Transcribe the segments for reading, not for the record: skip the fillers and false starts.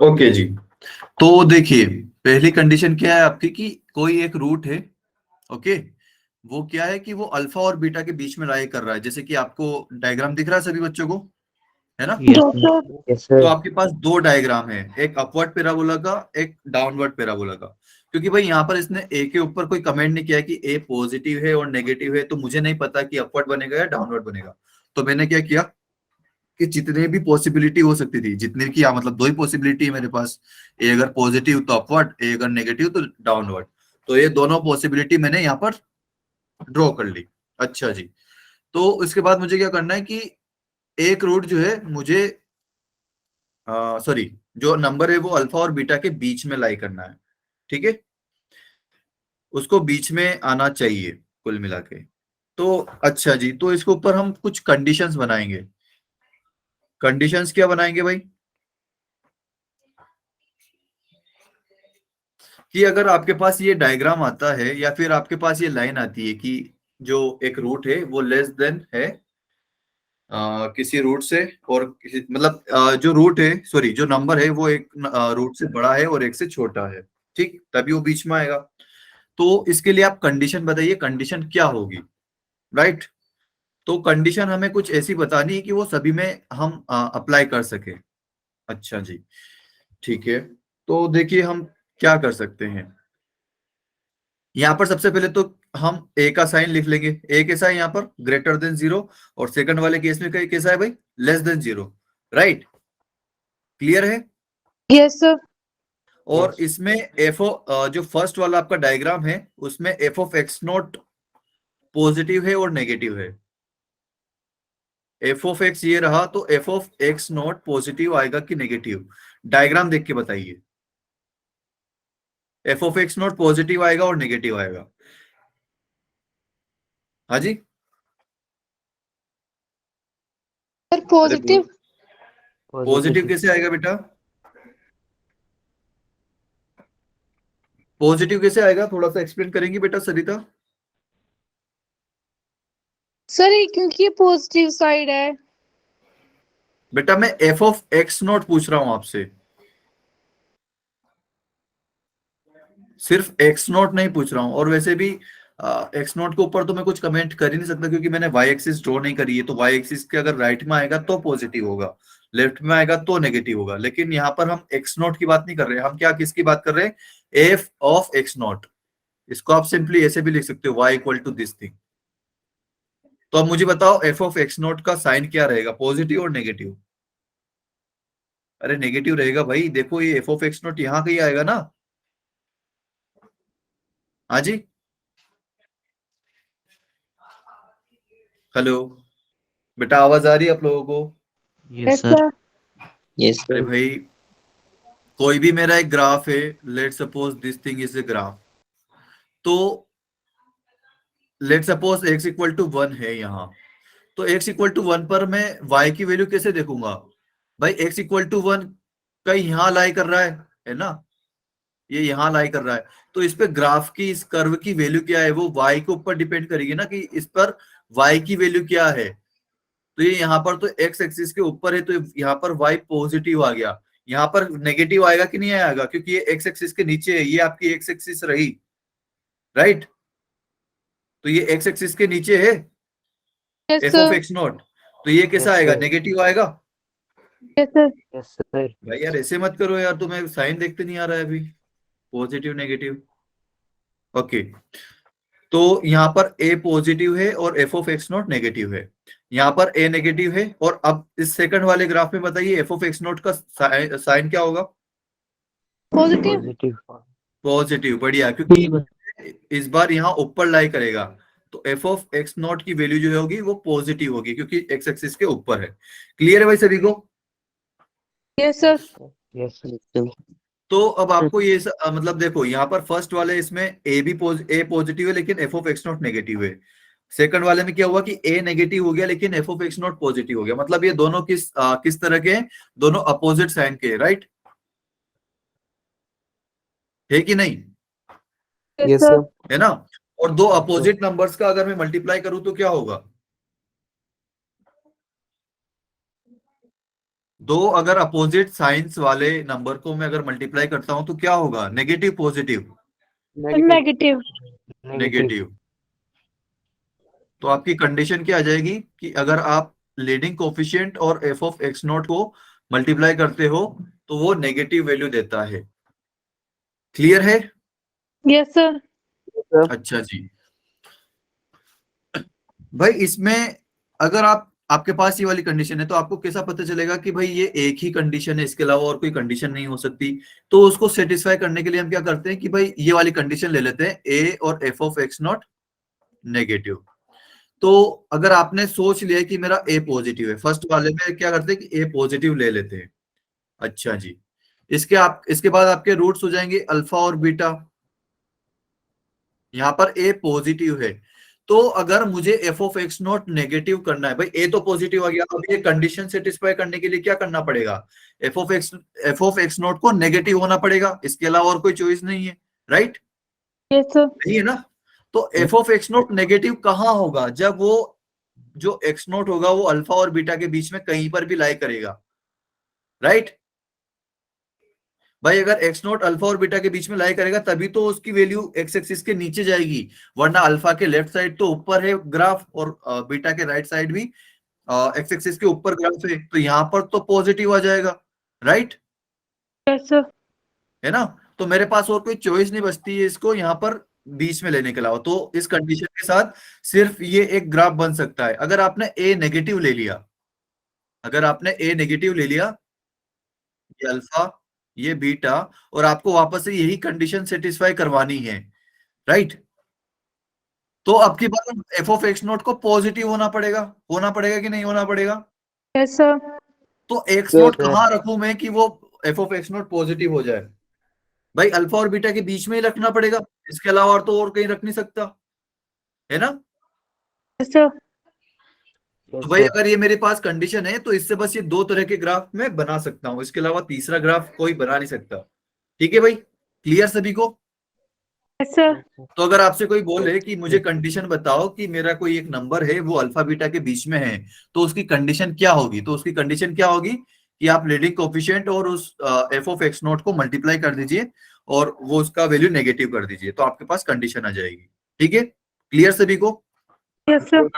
Okay जी। तो देखिए, पहली कंडीशन क्या है आपकी कि कोई एक रूट है। ओके, वो क्या है कि वो अल्फा और बीटा के बीच में लाई कर रहा है। जैसे कि आपको डायग्राम दिख रहा है सभी बच्चों को, है ना? Yes yes sir. Sir. Yes तो सर। आपके पास दो डायग्राम है, एक अपवर्ड पैराबोला का, एक डाउनवर्ड पैराबोला का। क्योंकि भाई यहाँ पर इसने ए के ऊपर कोई कमेंट नहीं किया कि ए पॉजिटिव है और नेगेटिव है, तो मुझे नहीं पता कि अपवर्ड बनेगा या डाउनवर्ड बनेगा। तो मैंने क्या किया कि जितने भी पॉसिबिलिटी हो सकती थी, जितने की मतलब दो ही पॉसिबिलिटी है मेरे पास। ए अगर पॉजिटिव तो अपवर्ड, ए अगर नेगेटिव तो डाउनवर्ड। तो ये दोनों पॉसिबिलिटी मैंने यहाँ पर ड्रॉ कर ली। अच्छा जी। तो इसके बाद मुझे क्या करना है कि एक रूट जो है मुझे, सॉरी, जो नंबर है वो अल्फा और बीटा के बीच में लाई करना है। ठीक है, उसको बीच में आना चाहिए कुल मिला के। तो अच्छा जी, तो इसके ऊपर हम कुछ कंडीशंस बनाएंगे। कंडीशंस क्या बनाएंगे भाई? कि अगर आपके पास ये डायग्राम आता है या फिर आपके पास ये लाइन आती है कि जो एक रूट है वो लेस देन है किसी रूट से, और मतलब जो रूट है, सॉरी, जो नंबर है वो एक रूट से बड़ा है और एक से छोटा है। ठीक, तभी वो बीच में आएगा। तो इसके लिए आप कंडीशन बताइए, कंडीशन क्या होगी? राइट। तो कंडीशन हमें कुछ ऐसी बतानी है कि वो सभी में हम अप्लाई कर सके। अच्छा जी, ठीक है। तो देखिए हम क्या कर सकते हैं। यहाँ पर सबसे पहले तो हम ए का साइन लिख लेंगे। ए कैसा है यहाँ पर? Greater than zero. और सेकंड वाले केस में कैसा है भाई? Less than zero. Right, clear है? Yes sir. और यस। इसमें जो फर्स्ट वाला आपका डायग्राम है उसमें f of x naught positive है और नेगेटिव है। एफ ऑफ एक्स ये रहा, तो F of x naught positive आएगा कि नेगेटिव? डायग्राम देख के बताइए। F of x naught positive आएगा और नेगेटिव आएगा। हाँ जी, सर अरे बोल। पॉजिटिव। Positive positive. कैसे आएगा बेटा? पॉजिटिव कैसे आएगा, थोड़ा सा एक्सप्लेन करेंगी बेटा सरिता? सर ये क्योंकि ये पॉजिटिव साइड है। बेटा मैं एफ ऑफ एक्स नॉट पूछ रहा हूं आपसे, सिर्फ एक्स नॉट नहीं पूछ रहा हूं। और वैसे भी एक्स नॉट के ऊपर तो मैं कुछ कमेंट कर ही नहीं सकता क्योंकि मैंने वाई एक्सिस ड्रॉ नहीं करी है। तो वाई एक्सिस के अगर राइट में आएगा तो पॉजिटिव होगा, लेफ्ट में आएगा तो नेगेटिव होगा। लेकिन यहाँ पर हम एक्स नॉट की बात नहीं कर रहे, हम क्या किसकी बात कर रहे हैं? F of x naught. इसको आप सिंपली ऐसे भी लिख सकते हो, Y equal to this thing. तो अब मुझे बताओ एफ ऑफ एक्स नॉट का साइन क्या रहेगा, पॉजिटिव और नेगेटिव? अरे नेगेटिव रहेगा भाई, देखो ये एफ ऑफ एक्स नॉट यहाँ कहीं आएगा ना। हाँ जी, हेलो बेटा, आवाज आ रही है आप लोगों को? Yes yes sir. Sir. Yes अरे सर। भाई, कोई भी मेरा एक ग्राफ है, let suppose this thing is a graph. तो let suppose x equal to 1 है यहाँ। तो x इक्वल टू 1 पर मैं y की वैल्यू कैसे देखूंगा? भाई x इक्वल टू 1 कहीं यहाँ लाई कर रहा है ना? ये यहाँ लाई कर रहा है। तो इस पे ग्राफ की, इस कर्व की वैल्यू क्या है? वो y के ऊपर डिपेंड करेगी ना कि इस पर y की वैल्यू क्या है। तो ये यहाँ पर तो x एक्सिस के ऊपर है, तो यहाँ पर y पॉजिटिव आ गया। यहाँ पर नेगेटिव आएगा कि नहीं आएगा? क्योंकि ये x एक्सिस के नीचे है, ये आपकी x एक्सिस रही। राइट, तो ये x एक्सिस के नीचे है yes F of sir. X not. तो ये कैसा यस आएगा? सर। नेगेटिव आएगा। Yes sir. Yes sir. भाई यार ऐसे मत करो यार, तुम्हें साइन देखते नहीं आ रहा है अभी? Positive negative. ओके, तो यहाँ पर ए पॉजिटिव है और F of x naught negative है। यहाँ पर ए नेगेटिव है। और अब इस सेकंड वाले ग्राफ में बताइए एफ ऑफ एक्स नॉट का साइन क्या होगा? पॉजिटिव। पॉजिटिव। पॉजिटिव, बढ़िया, क्योंकि इस बार यहाँ ऊपर लाई करेगा। तो एफ ऑफ एक्स नॉट की वैल्यू जो होगी वो पॉजिटिव होगी क्योंकि एक्स एक्सिस के ऊपर है। क्लियर है भाई सभी को? Yes sir. यस सर एकदम। तो अब आपको ये मतलब देखो यहाँ पर फर्स्ट वाले इसमें ए पॉजिटिव है लेकिन F of x naught negative है। सेकंड वाले में क्या हुआ कि ए नेगेटिव हो गया लेकिन F of x naught positive हो गया। मतलब ये दोनों किस तरह के हैं? दोनों अपोजिट साइन के, राइट? है कि नहीं? Yes yes sir. सर। है ना? और दो यस सर। अपोजिट नंबर्स का अगर मैं मल्टीप्लाई करूं तो क्या होगा? दो अगर अपोजिट साइंस वाले नंबर को मैं अगर मल्टीप्लाई करता हूं तो क्या होगा, नेगेटिव पॉजिटिव नेगेटिव नेगेटिव। तो आपकी कंडीशन क्या आ जाएगी कि अगर आप लीडिंग कोफिशिएंट और एफ ऑफ एक्स नॉट को मल्टीप्लाई करते हो तो वो नेगेटिव वैल्यू देता है। क्लियर है? Yes sir. अच्छा जी भाई, इसमें अगर आपके पास ये वाली कंडीशन है तो आपको कैसा पता चलेगा कि भाई ये एक ही कंडीशन है, इसके अलावा और कोई कंडीशन नहीं हो सकती। तो उसको सेटिस्फाई करने के लिए हम क्या करते हैं कि भाई ये वाली कंडीशन ले लेते हैं, ए और F of x naught negative. तो अगर आपने सोच लिया कि मेरा ए पॉजिटिव है, फर्स्ट वाले में क्या करते हैं कि ए पॉजिटिव ले लेते हैं। अच्छा जी, इसके बाद आपके रूट्स हो जाएंगे अल्फा और बीटा। यहाँ पर ए पॉजिटिव है, तो अगर मुझे F of x naught negative करना है, भाई ए तो पॉजिटिव आ गया, अब ये कंडीशन सेटिस्फाई करने के लिए क्या करना पड़ेगा, एफ ऑफ एक्स नॉट को नेगेटिव होना पड़ेगा, इसके अलावा और कोई चॉइस नहीं है। राइट? Yes sir. नहीं है ना? तो F of x naught negative कहाँ होगा, जब वो जो एक्स नॉट होगा वो अल्फा और बीटा के बीच में कहीं पर भी लाई करेगा। राइट? भाई अगर एक्स नॉट अल्फा और बीटा के बीच में लाई करेगा तभी तो उसकी वैल्यू एक्स एक्सिस के नीचे जाएगी, वरना अल्फा के लेफ्ट साइड तो ऊपर है ग्राफ और बीटा के राइट साइड भी एक्स एक्सिस के ऊपर ग्राफ है, तो यहाँ पर तो पॉजिटिव आ जाएगा। राइट? Yes sir. है ना? तो मेरे पास और कोई चॉइस नहीं बचती है इसको यहाँ पर बीच में लेने के अलावा। तो इस कंडीशन के साथ सिर्फ ये एक ग्राफ बन सकता है। अगर आपने ए नेगेटिव ले लिया, अगर आपने ए नेगेटिव ले लिया, ये अल्फा ये बीटा, और आपको वापस से यही कंडीशन सेटिस्फाई करवानी है। राइट? तो अब की बार एफ ऑफ एक्स नोट को पॉजिटिव होना पड़ेगा कि नहीं होना पड़ेगा? Yes sir. तो एक्स नोट कहाँ रखूं मैं कि वो F of x note positive हो जाए? भाई अल्फा और बीटा के बीच में ही रखना पड़ेगा, इसके अलावा और तो और कहीं रख नहीं सकता, है ना? Yes sir. तो भाई अगर ये मेरे पास कंडीशन है तो इससे बस ये दो तरह के ग्राफ मैं बना सकता हूं, इसके अलावा तीसरा ग्राफ कोई बना नहीं सकता। ठीक है भाई, क्लियर सभी को? Yes sir. तो अगर आपसे कोई बोले कि मुझे कंडीशन बताओ कि मेरा कोई एक नंबर है वो अल्फा बीटा के बीच में है, तो उसकी कंडीशन क्या होगी? तो उसकी कंडीशन क्या होगी कि आप लीडिंग कोफिशिएंट और उस एफ ऑफ एक्स नोट को मल्टीप्लाई कर दीजिए और वो उसका वैल्यू नेगेटिव कर दीजिए, तो आपके पास कंडीशन आ जाएगी। ठीक है, क्लियर सभी को? Yes sir.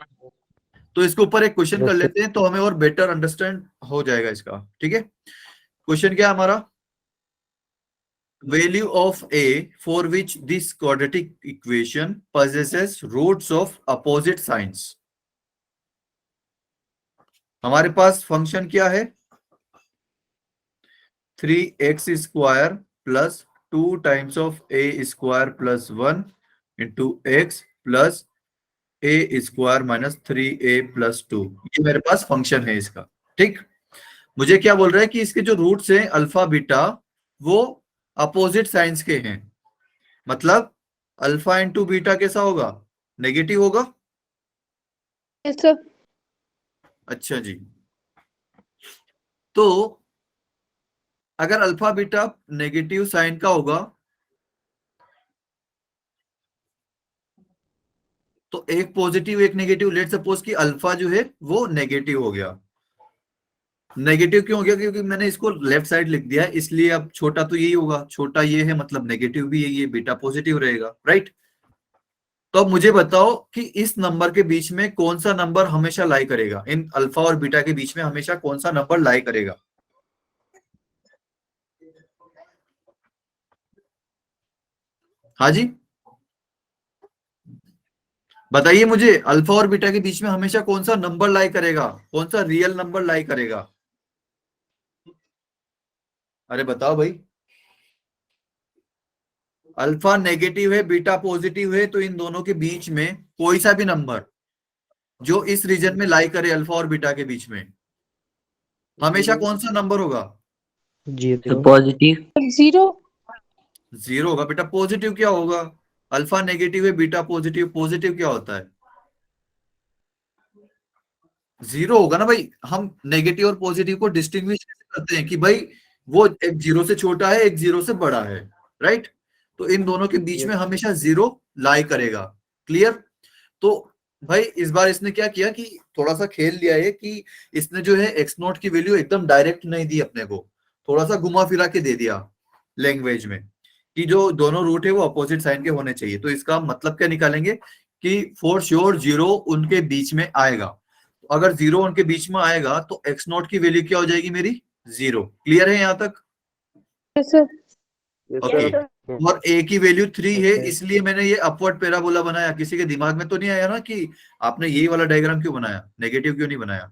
तो इसके ऊपर एक क्वेश्चन कर लेते हैं तो हमें और बेटर अंडरस्टैंड हो जाएगा इसका। ठीक है, क्वेश्चन क्या है हमारा, value of a for which this quadratic equation possesses roots of opposite signs। हमारे पास फंक्शन क्या है, 3x square plus 2 times of a square plus 1 into x plus a square minus 3a plus 2। ये मेरे पास function है इसका। ठीक, मुझे क्या बोल रहा है कि इसके जो रूट्स हैं अल्फा बीटा वो अपोजिट साइंस के हैं, मतलब अल्फा इंटू बीटा कैसा होगा, नेगेटिव होगा। Yes sir. अच्छा जी, तो अगर अल्फा बीटा नेगेटिव साइन का होगा तो एक पॉजिटिव एक नेगेटिव, लेट सपोज कि अल्फा जो है वो नेगेटिव हो गया। नेगेटिव क्यों हो गया, क्योंकि मैंने इसको लेफ्ट साइड लिख दिया है, इसलिए अब छोटा तो यही होगा, छोटा ये है मतलब नेगेटिव भी यही है, बीटा पॉजिटिव रहेगा। राइट? तो अब मुझे बताओ कि इस नंबर के बीच में कौन सा नंबर हमेशा लाई करेगा, इन अल्फा और बीटा के बीच में हमेशा कौन सा नंबर लाई करेगा? हाँ जी बताइए मुझे, अल्फा और बीटा के बीच में हमेशा कौन सा नंबर लाई करेगा, कौन सा रियल नंबर लाई करेगा? अरे बताओ भाई, अल्फा नेगेटिव है बीटा पॉजिटिव है, तो इन दोनों के बीच में कोई सा भी नंबर जो इस रीजन में लाई करे अल्फा और बीटा के बीच में हमेशा कौन सा नंबर होगा? Positive zero. जीरो होगा बेटा। पॉजिटिव क्या होगा, अल्फा नेगेटिव है बीटा पॉजिटिव, पॉजिटिव क्या होता है? जीरो होगा ना भाई। हम नेगेटिव और पॉजिटिव को डिस्टिंग्विश कैसे करते हैं कि भाई वो एक जीरो से छोटा है एक जीरो से बड़ा है। राइट? तो इन दोनों के बीच में हमेशा जीरो लाई करेगा। क्लियर? तो भाई इस बार इसने क्या किया कि थोड़ा सा खेल लिया है कि इसने जो है एक्स नॉट की वैल्यू एकदम डायरेक्ट नहीं दी अपने को, थोड़ा सा घुमा फिरा के दे दिया लैंग्वेज में कि जो दोनों रूट है वो अपोजिट साइन के होने चाहिए। तो इसका मतलब क्या निकालेंगे कि फॉर श्योर जीरो उनके बीच में आएगा। तो अगर जीरो उनके बीच में आएगा तो एक्स नॉट की वैल्यू क्या हो जाएगी मेरी, जीरो। क्लियर है यहाँ तक? Yes, sir. Yes, okay. Yes, sir. sir. Yes. और ए की वैल्यू 3 है, Okay. इसलिए मैंने ये अपवर्ड पैराबोला बनाया। किसी के दिमाग में तो नहीं आया ना कि आपने यही वाला डायग्राम क्यों बनाया, नेगेटिव क्यों नहीं बनाया?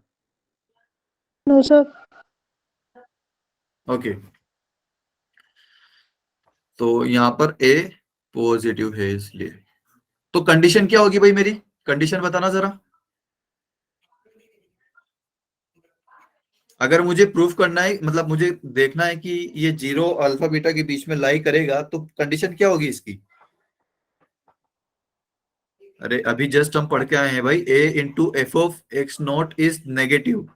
No, sir. ओके, तो यहाँ पर ए पॉजिटिव है इसलिए। तो कंडीशन क्या होगी भाई मेरी, कंडीशन बताना जरा। अगर मुझे प्रूफ करना है, मतलब मुझे देखना है कि ये जीरो अल्फा बीटा के बीच में लाई करेगा, तो कंडीशन क्या होगी इसकी? अरे अभी जस्ट हम पढ़ के आए हैं भाई, a into F of x naught is negative,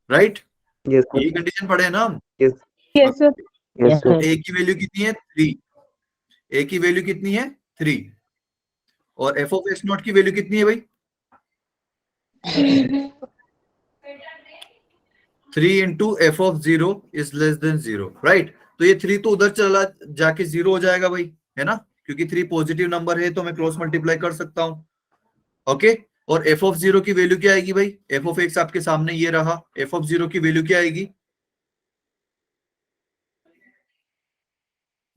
right? Yes, sir. यही कंडीशन पढ़े हैं ना हम। Yes. Yes, sir. Yes, sir. ए की वैल्यू कितनी है, 3। ए की वैल्यू कितनी है, 3। और एफ ऑफ एक्स नॉट की वैल्यू कितनी है भाई, 3 into F of zero is less than zero, right? तो ये 3 तो उधर चला जाके जीरो हो जाएगा भाई, है ना? क्योंकि 3 पॉजिटिव नंबर है तो मैं क्रॉस मल्टीप्लाई कर सकता हूं। ओके। और एफ ऑफ जीरो की वैल्यू क्या आएगी भाई, एफ ऑफ एक्स आपके सामने ये रहा, एफ ऑफ जीरो की वैल्यू क्या आएगी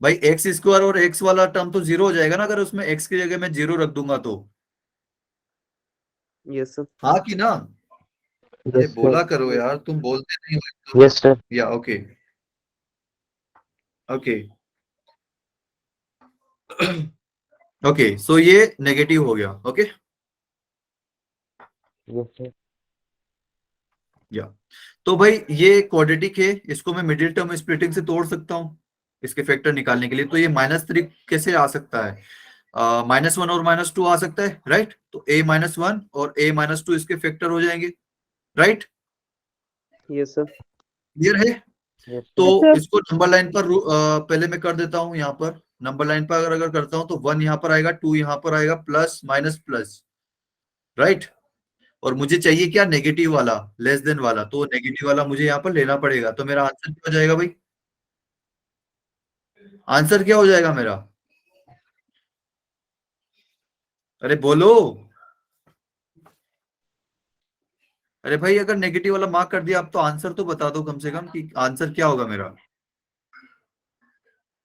भाई, एक्स स्क्वायर और एक्स वाला टर्म तो जीरो हो जाएगा ना अगर उसमें एक्स की जगह मैं जीरो रख दूंगा तो। Yes, sir. हाँ कि ना? अरे Yes, sir. बोला करो यार, तुम बोलते नहीं हो। Yes, sir. या ओके, ओके, ओके। सो ये नेगेटिव हो गया। Okay, Yes, sir. या तो भाई ये क्वाड्रेटिक है, इसको मैं मिडिल टर्म स्प्लिटिंग से तोड़ सकता हूँ इसके फैक्टर निकालने के लिए। तो ये -3 कैसे आ सकता है, -1 और -2 आ सकता है, राइट? तो a -1 और a -2 इसके फैक्टर हो जाएंगे, राइट? Yes, sir. क्लियर है? Yes, तो sir. Yes, sir. इसको नंबर लाइन पर पहले मैं कर देता हूँ। यहाँ पर नंबर लाइन पर अगर करता हूँ तो 1 यहाँ पर आएगा, 2 यहाँ पर आएगा, प्लस माइनस प्लस, राइट? और मुझे चाहिए क्या, नेगेटिव वाला, लेस देन वाला। तो नेगेटिव वाला मुझे यहाँ पर लेना पड़ेगा। तो मेरा आंसर क्या हो जाएगा भाई, आंसर क्या हो जाएगा मेरा, अरे बोलो। अरे भाई अगर नेगेटिव वाला मार्क कर दिया आप तो आंसर तो बता दो कम से कम कि आंसर क्या होगा मेरा।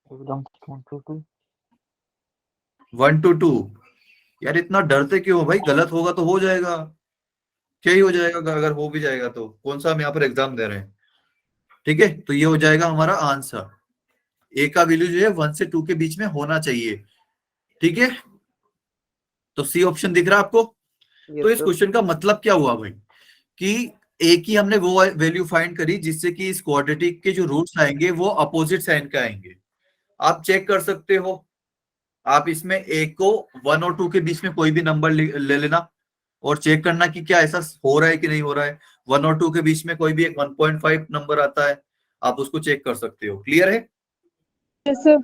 एकदम 1 to 2. 1 to 2? यार इतना डरते क्यों हो भाई, गलत होगा तो हो जाएगा, क्या ही हो जाएगा, अगर हो भी जाएगा तो कौन सा हम यहाँ पर एग्जाम दे रहे हैं। ठीक है, तो ये हो जाएगा हमारा आंसर। ए का वैल्यू जो है 1 से 2 के बीच में होना चाहिए। ठीक है, तो सी ऑप्शन दिख रहा है आपको? तो Yes, इस sir. क्वेश्चन का मतलब क्या हुआ भाई कि ए की हमने वो वैल्यू फाइंड करी जिससे कि इस क्वाड्रेटिक के जो रूट्स आएंगे वो अपोजिट साइन का आएंगे। आप चेक कर सकते हो, आप इसमें ए को 1 और 2 के बीच में कोई भी नंबर ले लेना और चेक करना कि क्या ऐसा हो रहा है कि नहीं हो रहा है। 1 और 2 के बीच में कोई भी एक 1.5 नंबर आता है, आप उसको चेक कर सकते हो। क्लियर है? Yes, sir.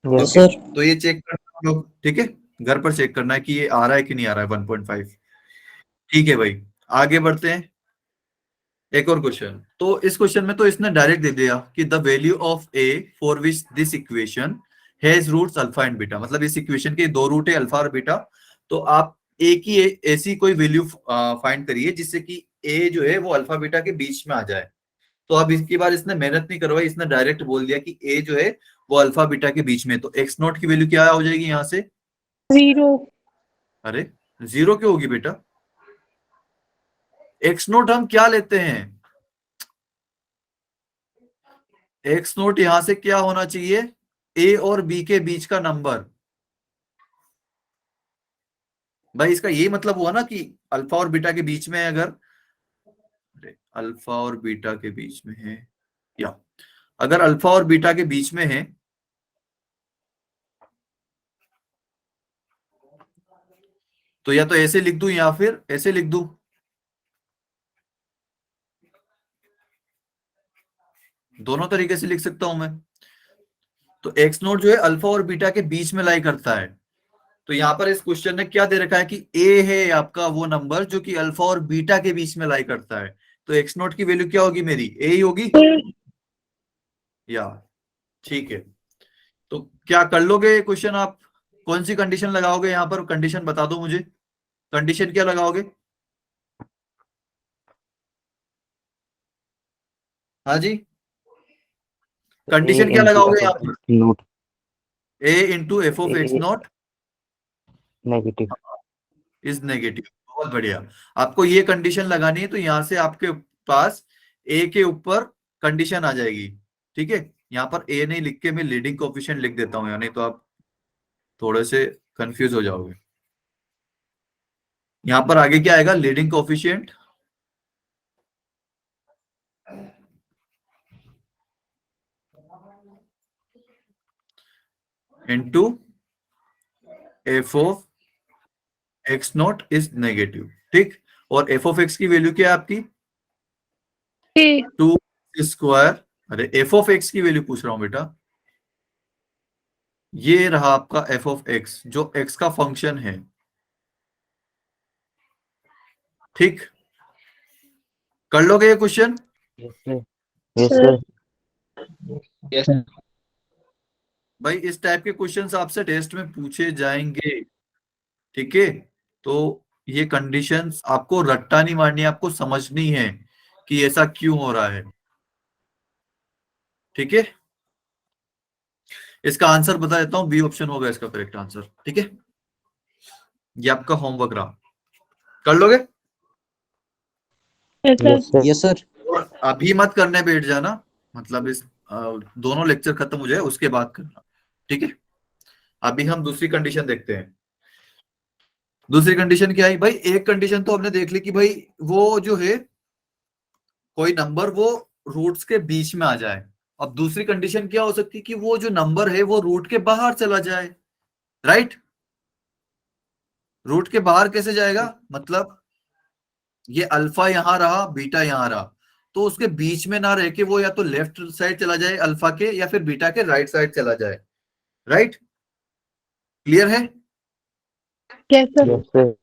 Yes, okay, sir. तो ये चेक करना हम लोग, ठीक है, घर पर चेक करना है कि ये आ रहा है कि नहीं आ रहा है 1.5। ठीक है भाई, आगे बढ़ते हैं। एक और क्वेश्चन, तो इस क्वेश्चन में तो इसने डायरेक्ट दे दिया कि the value of A for which this equation has roots alpha and beta, मतलब इस इक्वेशन के दो रूट है अल्फा और बीटा। तो आप ए की ऐसी कोई वैल्यू फाइंड करिए जिससे कि ए जो है वो अल्फा बीटा के बीच में आ जाए। तो अब इसकी बार इसने मेहनत नहीं करवाई, इसने डायरेक्ट बोल दिया कि ए जो है वो अल्फा बीटा के बीच में। तो एक्स नॉट की वैल्यू क्या हो जाएगी यहाँ से, 0. अरे जीरो क्यों होगी बेटा, एक्स नोट हम क्या लेते हैं, एक्स नोट यहां से क्या होना चाहिए, ए और बी के बीच का नंबर। भाई इसका यही मतलब हुआ ना कि अल्फा और बीटा के बीच में है, अगर अल्फा और बीटा के बीच में है, या अगर अल्फा और बीटा के बीच में है तो या तो ऐसे लिख दूं या फिर ऐसे लिख दूं, दोनों तरीके से लिख सकता हूं मैं। तो एक्स नोट जो है अल्फा और बीटा के बीच में लाई करता है, तो यहाँ पर इस क्वेश्चन ने क्या दे रखा है कि ए है आपका वो नंबर जो कि अल्फा और बीटा के बीच में लाई करता है, तो एक्स नोट की वैल्यू क्या होगी मेरी, ए ही होगी या, ठीक है। तो क्या कर लोगे क्वेश्चन आप, कौन सी कंडीशन लगाओगे यहाँ पर, कंडीशन बता दो मुझे, कंडीशन क्या लगाओगे? हाँ जी, कंडीशन क्या लगाओगे यहाँ पर? Note A into F of x naught negative. Is negative. बहुत बढ़िया, आपको ये कंडीशन लगानी है, तो यहां से आपके पास ए के ऊपर कंडीशन आ जाएगी, ठीक है। यहाँ पर ए नहीं लिख के मैं लीडिंग कोएफिशिएंट लिख देता हूँ, यानी तो आप थोड़े से कंफ्यूज हो जाओगे। यहाँ पर आगे क्या आएगा, leading coefficient into F of x naught is negative, ठीक। और एफ ऑफ एक्स की वैल्यू क्या है आपकी, ए 2 स्क्वायर, अरे एफ ऑफ एक्स की वैल्यू पूछ रहा हूं बेटा, ये रहा आपका एफ ऑफ एक्स जो एक्स का फंक्शन है, ठीक। कर लोगे ये question? Yes sir. Yes sir. भाई इस टाइप के क्वेश्चंस आपसे टेस्ट में पूछे जाएंगे, ठीक है। तो ये कंडीशंस आपको रट्टा नहीं मारनी है, आपको समझनी है कि ऐसा क्यों हो रहा है, ठीक है। इसका आंसर बता देता हूं, बी ऑप्शन होगा इसका करेक्ट आंसर, ठीक है। ये आपका होमवर्क रहा, कर लोगे? Yes sir. Yes sir. और अभी मत करने बैठ जाना, मतलब इस दोनों लेक्चर खत्म हो जाए उसके बाद करना, ठीक है। अभी हम दूसरी कंडीशन देखते हैं। दूसरी कंडीशन क्या है भाई, एक कंडीशन तो हमने देख ली कि भाई वो जो है कोई नंबर वो रूट्स के बीच में आ जाए। अब दूसरी कंडीशन क्या हो सकती है कि वो जो नंबर है वो रूट के बाहर चला जाए, राइट। रूट के बाहर कैसे जाएगा, मतलब ये अल्फा यहां रहा बीटा यहां रहा, तो उसके बीच में ना रह के वो या तो लेफ्ट साइड चला जाए अल्फा के, या फिर बीटा के राइट साइड चला जाए, राइट। क्लियर है? Yes sir. Yes sir.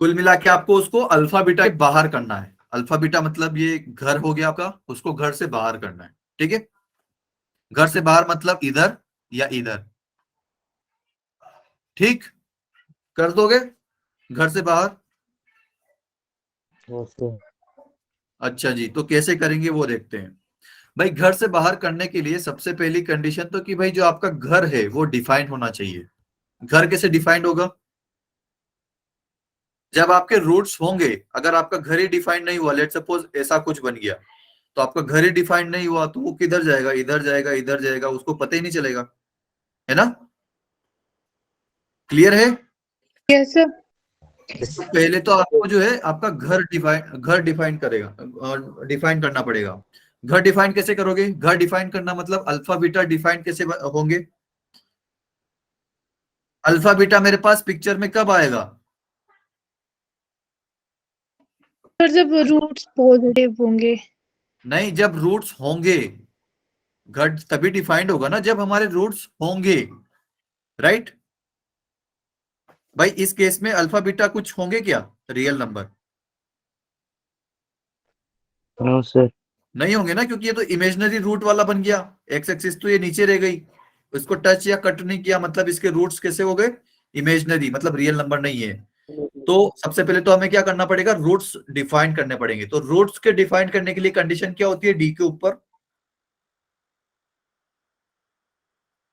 कुल मिला के आपको उसको अल्फा बीटा के बाहर करना है। अल्फा बीटा मतलब ये घर हो गया आपका, उसको घर से बाहर करना है, ठीक है। घर से बाहर मतलब इधर या इधर, ठीक। कर दोगे घर से बाहर? Yes sir. अच्छा जी, तो कैसे करेंगे वो देखते हैं। भाई घर से बाहर करने के लिए सबसे पहली कंडीशन तो कि भाई जो आपका घर है वो डिफाइंड होना चाहिए। घर कैसे डिफाइंड होगा, जब आपके रूट्स होंगे। अगर आपका घर ही डिफाइंड नहीं हुआ, लेट सपोज ऐसा कुछ बन गया, तो आपका घर ही डिफाइंड नहीं हुआ तो वो किधर जाएगा, इधर जाएगा इधर जाएगा, उसको पता ही नहीं चलेगा, है ना। क्लियर है? Yes sir. तो पहले तो आपको जो है आपका घर डिफाइन करेगा, डिफाइन करना पड़ेगा। घर डिफाइन कैसे करोगे, घर डिफाइन करना मतलब अल्फा बीटा डिफाइन कैसे होंगे। अल्फा बीटा मेरे पास पिक्चर में कब आएगा, सर जब रूट्स पॉजिटिव होंगे। नहीं जब रूट्स होंगे। घर तभी डिफाइंड होगा ना जब हमारे रूट्स होंगे, राइट। भाई इस केस में अल्फा बीटा कुछ होंगे क्या, रियल नंबर? No sir. नहीं होंगे ना, क्योंकि ये तो इमेजिनरी रूट वाला बन गया। एक्स एक्सिस तो ये नीचे रह गई, इसको टच या कट नहीं किया, मतलब इसके रूट्स कैसे हो गए, इमेजिनरी, मतलब रियल नंबर नहीं है। तो सबसे पहले तो हमें क्या करना पड़ेगा, रूट्स डिफाइन करने पड़ेंगे। तो रूट्स के डिफाइन करने के लिए कंडीशन क्या होती है, डी के ऊपर।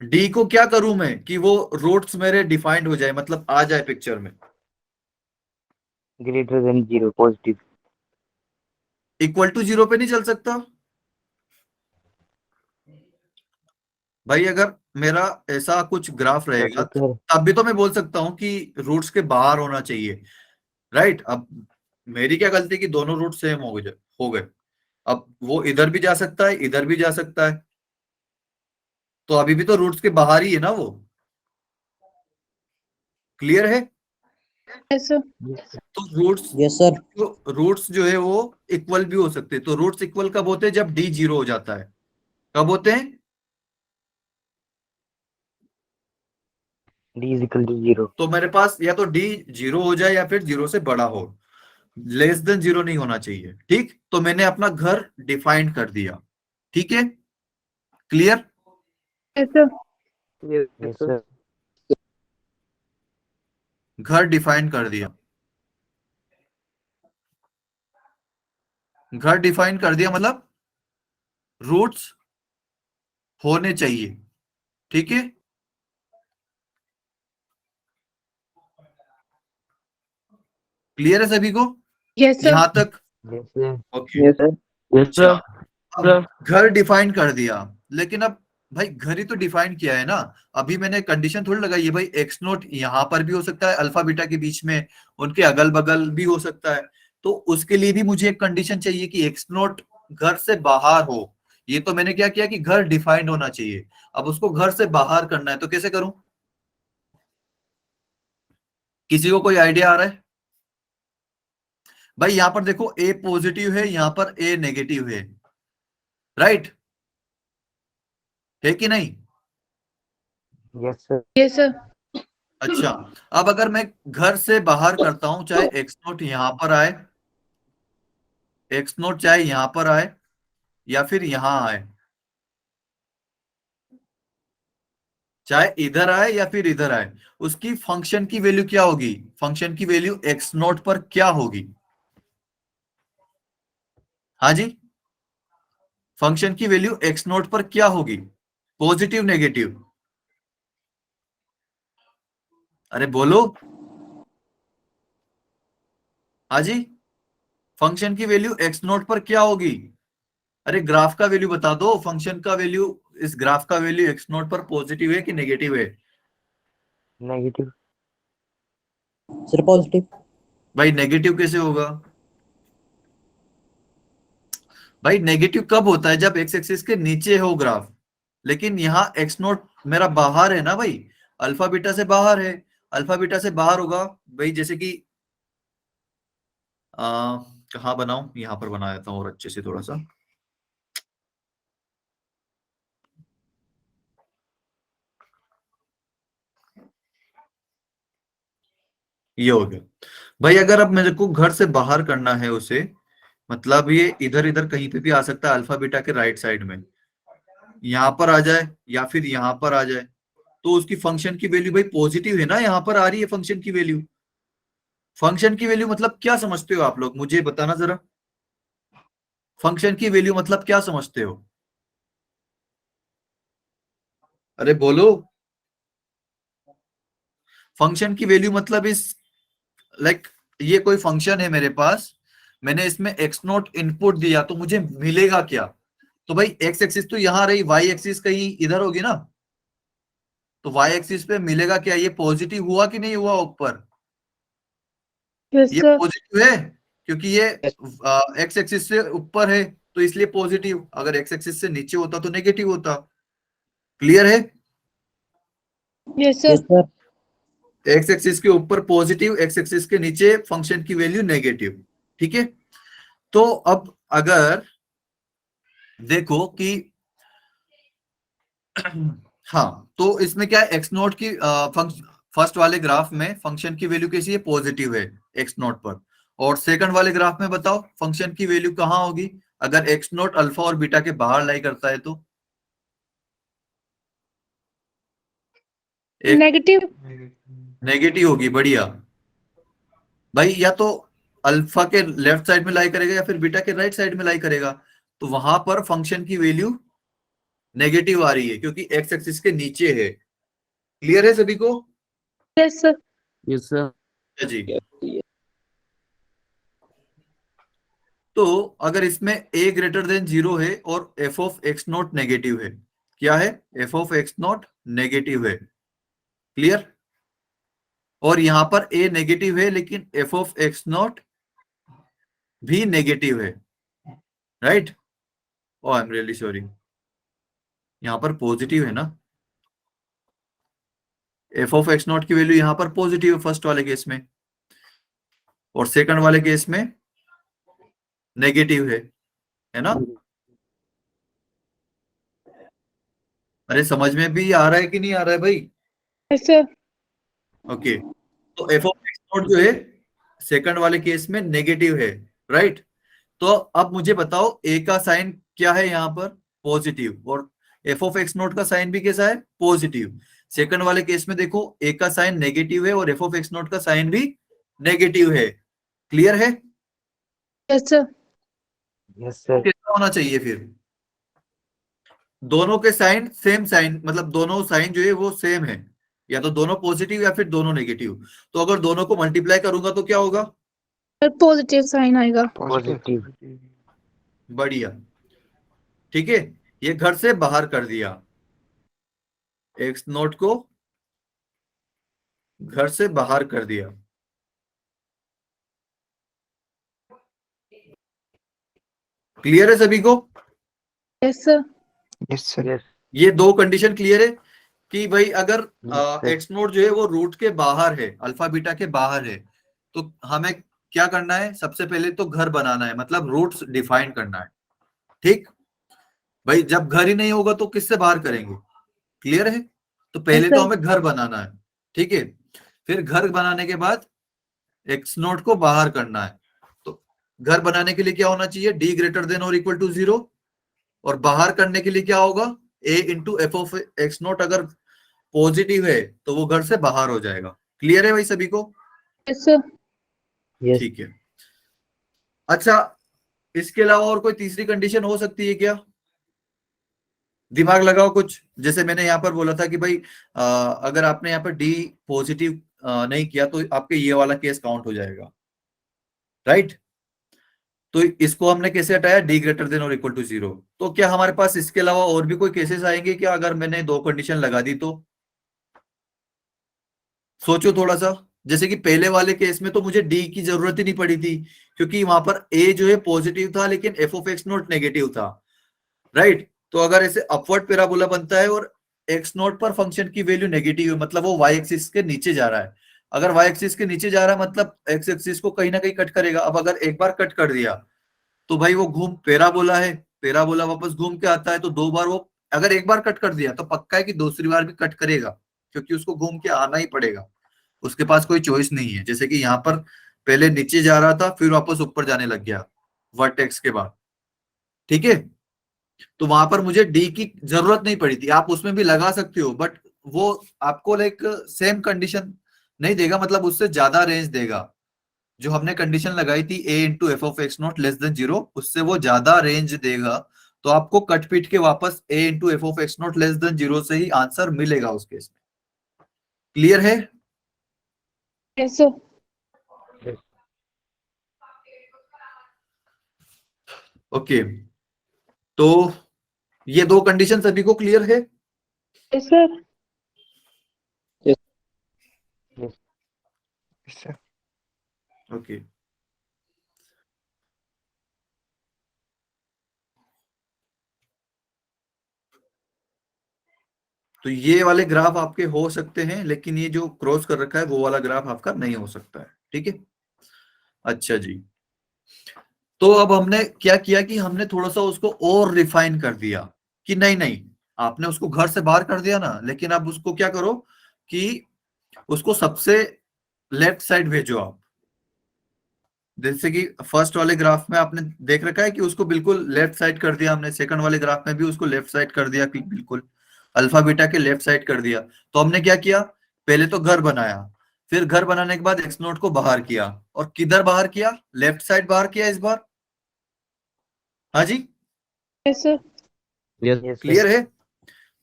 डी को क्या करूं मैं कि वो रूट्स मेरे डिफाइंड हो जाए, मतलब आ जाए पिक्चर में। Greater than 0 positive. Equal to 0 पे नहीं चल सकता भाई। अगर मेरा ऐसा कुछ ग्राफ रहेगा तब भी तो मैं बोल सकता हूं कि रूट्स के बाहर होना चाहिए, राइट। अब मेरी क्या गलती कि दोनों रूट सेम हो गए। अब वो इधर भी जा सकता है इधर भी जा सकता है, तो अभी भी तो रूट्स के बाहर ही है ना वो। क्लियर है? Yes sir. तो रूट्स, यस सर। तो रूट्स जो है वो इक्वल भी हो सकते हैं। तो रूट्स इक्वल कब होते हैं, जब डी 0 हो जाता है। कब होते हैं, D is equal to 0. तो मेरे पास या तो डी 0 हो जाए या फिर 0 से बड़ा हो, लेस देन 0 नहीं होना चाहिए। ठीक, तो मैंने अपना घर डिफाइन कर दिया। ठीक है, clear? Yes, sir. Yes, sir. घर डिफाइन कर दिया, घर डिफाइन कर दिया मतलब रूट्स होने चाहिए। ठीक है, क्लियर है सभी को Yes, sir. यहां तक? Yes, sir. Okay, Yes, sir. Yes, अच्छा, sir. अब घर डिफाइन कर दिया, लेकिन अब भाई घर ही तो डिफाइन किया है ना, अभी मैंने कंडीशन थोड़ी लगाई है भाई। एक्स नोट यहाँ पर भी हो सकता है, अल्फा बीटा के बीच में, उनके अगल बगल भी हो सकता है, तो उसके लिए भी मुझे एक कंडीशन चाहिए कि एक्स नोट घर से बाहर हो। ये तो मैंने क्या किया कि घर डिफाइंड होना चाहिए, अब उसको घर से बाहर करना है, तो कैसे करूं? किसी को कोई आइडिया आ रहा है? भाई यहां पर देखो, ए पॉजिटिव है, यहां पर ए नेगेटिव है, राइट है कि नहीं? Yes, sir. Yes, sir. अच्छा, अब अगर मैं घर से बाहर करता हूं, चाहे एक्स नोट यहां पर आए, एक्स नोट चाहे यहां पर आए या फिर यहां आए, चाहे इधर आए या फिर इधर आए, उसकी फंक्शन की वैल्यू क्या होगी? फंक्शन की वैल्यू एक्स नोट पर क्या होगी? हाँ जी, फंक्शन की वैल्यू एक्स नोट पर क्या होगी? Positive negative? अरे बोलो, हाँ जी, फंक्शन की वैल्यू एक्स नोट पर क्या होगी? अरे ग्राफ का वैल्यू बता दो, फंक्शन का वैल्यू, इस ग्राफ का वैल्यू एक्स नोट पर पॉजिटिव है कि नेगेटिव है? Negative. Sir, positive. भाई नेगेटिव कैसे होगा? भाई नेगेटिव कब होता है? जब एक्स एक्सिस के नीचे हो ग्राफ, लेकिन यहाँ एक्स नोट मेरा बाहर है ना भाई, अल्फा बीटा से बाहर है, अल्फा बीटा से बाहर होगा भाई। जैसे कि कहाँ बनाऊं, यहाँ पर बना देता हूँ और अच्छे से थोड़ा सा। ये हो गया भाई। अगर अब मेरे को घर से बाहर करना है उसे, मतलब ये इधर इधर कहीं पे भी आ सकता है, अल्फा बीटा के राइट साइड में, यहाँ पर आ जाए या फिर यहाँ पर आ जाए, तो उसकी फंक्शन की वैल्यू भाई पॉजिटिव है ना, यहाँ पर आ रही है फंक्शन की वैल्यू। फंक्शन की वैल्यू मतलब क्या समझते हो आप लोग, मुझे बताना जरा, फंक्शन की वैल्यू मतलब क्या समझते हो? अरे बोलो, फंक्शन की वैल्यू मतलब इस, लाइक ये कोई फंक्शन है मेरे पास, मैंने इसमें एक्स नोट इनपुट दिया, तो मुझे मिलेगा क्या? तो भाई एक्स एक्सिस तो यहाँ रही, वाई एक्सिस कहीं इधर होगी ना, तो वाई एक्सिस पे मिलेगा क्या? ये पॉजिटिव हुआ कि नहीं हुआ ऊपर? Yes, ये sir. पॉजिटिव है, क्योंकि ये एक्स एक्सिस से ऊपर है, तो इसलिए पॉजिटिव। अगर एक्स एक्सिस से नीचे होता तो नेगेटिव होता। क्लियर है? Yes, sir. Yes, sir. X axis के ऊपर पॉजिटिव, एक्स एक्सिस के नीचे फंक्शन की वैल्यू नेगेटिव। ठीक है, तो अब अगर देखो कि हाँ, तो इसमें क्या है, एक्स नोट की फर्स्ट वाले ग्राफ में फंक्शन की वैल्यू कैसी है? पॉजिटिव है एक्स नोट पर। और सेकंड वाले ग्राफ में बताओ फंक्शन की वैल्यू कहाँ होगी अगर एक्स नोट अल्फा और बीटा के बाहर लाई करता है तो? एक Negative. नेगेटिव होगी। बढ़िया भाई, या तो अल्फा के लेफ्ट साइड में लाई करेगा या फिर बीटा के राइट साइड में लाई करेगा, तो वहां पर फंक्शन की वैल्यू नेगेटिव आ रही है क्योंकि एक्स एक्सिस के नीचे है। क्लियर है सभी को? Yes, sir. Yes, sir. जी, Yes. तो अगर इसमें a ग्रेटर देन 0 है और f of x naught negative है, क्या है? f of x naught negative है। क्लियर? और यहां पर a नेगेटिव है लेकिन f ऑफ एक्स नॉट भी नेगेटिव है, right? O I am really sorry, यहां पर पॉजिटिव है ना, f ऑफ एक्स नॉट की वैल्यू यहां पर पॉजिटिव है फर्स्ट वाले केस में, और सेकंड वाले केस में नेगेटिव है ना? अरे समझ में भी आ रहा है कि नहीं आ रहा है भाई? Yes, sir. ओके, तो एफ ऑफ एक्स नोट जो है सेकंड वाले केस में नेगेटिव है, राइट। तो अब मुझे बताओ ए का साइन क्या है यहाँ पर, पॉजिटिव, और एफ ऑफ एक्स नोट का साइन भी कैसा है, पॉजिटिव। सेकंड वाले केस में देखो ए का साइन नेगेटिव है और एफ ऑफ एक्स नोट का साइन भी नेगेटिव है। क्लियर है? Yes sir. यस तो सर। कैसा होना चाहिए फिर, दोनों के साइन सेम साइन, मतलब दोनों साइन जो है वो सेम है, या तो दोनों पॉजिटिव या फिर दोनों नेगेटिव। तो अगर दोनों को मल्टीप्लाई करूंगा तो क्या होगा, सर पॉजिटिव साइन आएगा। पॉजिटिव। बढ़िया, ठीक है। ये घर से बाहर कर दिया, एक्स नोट को घर से बाहर कर दिया। क्लियर है सभी को? Yes sir. Yes sir. Yes ये दो कंडीशन क्लियर है कि भाई अगर सर। एक्स नोट जो है वो रूट के बाहर है, अल्फा बीटा के बाहर है, तो हमें क्या करना है, सबसे पहले तो घर बनाना है, मतलब रूट्स डिफाइन करना है। ठीक भाई, जब घर ही नहीं होगा तो किससे बाहर करेंगे? क्लियर है? तो पहले तो हमें घर बनाना है, ठीक है। फिर घर बनाने के बाद एक्स नोट को बाहर करना है। तो घर बनाने के लिए क्या होना चाहिए, डी ग्रेटर देन और इक्वल टू 0, और बाहर करने के लिए क्या होगा, a into F of x naught अगर पॉजिटिव है तो वो घर से बाहर हो जाएगा। क्लियर है भाई सभी को? Yes sir. यस ठीक है। अच्छा, इसके अलावा और कोई तीसरी कंडीशन हो सकती है क्या? दिमाग लगाओ कुछ। जैसे मैंने यहाँ पर बोला था कि भाई अगर आपने यहाँ पर डी पॉजिटिव नहीं किया तो आपके ये वाला केस काउंट हो जाएगा, राइट। तो इसको हमने कैसे हटाया, डी ग्रेटर देन और इक्वल टू 0। तो क्या हमारे पास इसके अलावा और भी कोई केसेस आएंगे क्या, अगर मैंने दो कंडीशन लगा दी तो? सोचो थोड़ा सा। जैसे कि पहले वाले केस में तो मुझे डी की जरूरत ही नहीं पड़ी थी, क्योंकि वहां पर ए जो है पॉजिटिव था लेकिन F of x note negative था, राइट। तो अगर ऐसे अपवर्ड पैराबोला बनता है और एक्स नोट पर फंक्शन की वैल्यू नेगेटिव है, मतलब वो वाई एक्सिस के नीचे जा रहा है। अगर वाई एक्सिस के नीचे जा रहा है मतलब एक्स एक्सिस को कहीं ना कहीं कट करेगा। अब अगर एक बार कट कर दिया तो भाई वो घूम, पैराबोला है, पैराबोला वापस घूम के आता है, तो दो बार वो, अगर एक बार कट कर दिया तो पक्का है कि दूसरी बार भी कट करेगा, क्योंकि उसको घूम के आना ही पड़ेगा, उसके पास कोई चॉइस नहीं है। जैसे कि यहाँ पर पहले नीचे जा रहा था फिर वापस ऊपर जाने लग गया वर्टेक्स के बाद, ठीक है। तो वहां पर मुझे डी की जरूरत नहीं पड़ी थी, आप उसमें भी लगा सकते हो, बट वो आपको लाइक सेम कंडीशन नहीं देगा, मतलब उससे ज्यादा रेंज देगा। जो हमने कंडीशन लगाई थी a into F of x naught less than 0, उससे वो ज्यादा रेंज देगा। तो आपको कट पीट के वापस a into F of x naught less than 0 से ही आंसर मिलेगा उस केस में। क्लियर है? Yes sir. ओके, तो ये दो कंडीशन सभी को क्लियर है? Yes sir. Yes sir. Okay, तो ये वाले ग्राफ आपके हो सकते हैं, लेकिन ये जो क्रॉस कर रखा है वो वाला ग्राफ आपका नहीं हो सकता है, ठीक है। अच्छा जी, तो अब हमने क्या किया कि हमने थोड़ा सा उसको और रिफाइन कर दिया कि नहीं नहीं, आपने उसको घर से बाहर कर दिया ना, लेकिन अब उसको क्या करो कि उसको सबसे लेफ्ट साइड भेजो आप। जैसे कि फर्स्ट वाले ग्राफ में आपने देख रखा है कि उसको बिल्कुल लेफ्ट साइड कर दिया हमने, सेकंड वाले ग्राफ में भी उसको लेफ्ट साइड कर दिया, बिल्कुल अल्फा बीटा के लेफ्ट साइड कर दिया। तो हमने क्या किया, पहले तो घर बनाया, फिर घर बनाने के बाद एक्स नोट को बाहर किया, और किधर बाहर किया, लेफ्ट साइड बाहर किया इस बार। हाँ जी, yes sir. Yes yes sir. Clear है?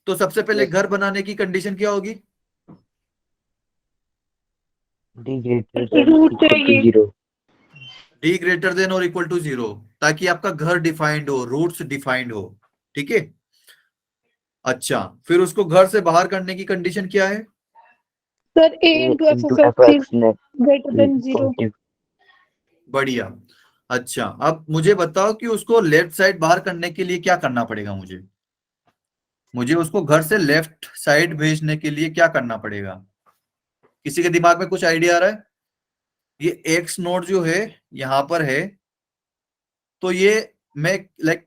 तो सबसे पहले घर बनाने की कंडीशन क्या होगी, D greater than root equal to चाहिए। 0। डी ग्रेटर देन और इक्वल टू 0, ताकि आपका घर डिफाइंड हो, रूट्स डिफाइंड हो, ठीक है। अच्छा, फिर उसको घर से बाहर करने की कंडीशन क्या है, sir A A into F into of F x x net greater than 0। Positive. बढ़िया। अच्छा, अब मुझे बताओ कि उसको लेफ्ट साइड बाहर करने के लिए क्या करना पड़ेगा, मुझे मुझे उसको घर से लेफ्ट साइड भेजने के लिए क्या करना पड़ेगा? किसी के दिमाग में कुछ आइडिया आ रहा है? ये एक्स नोड जो है यहां पर है, तो ये मैं लाइक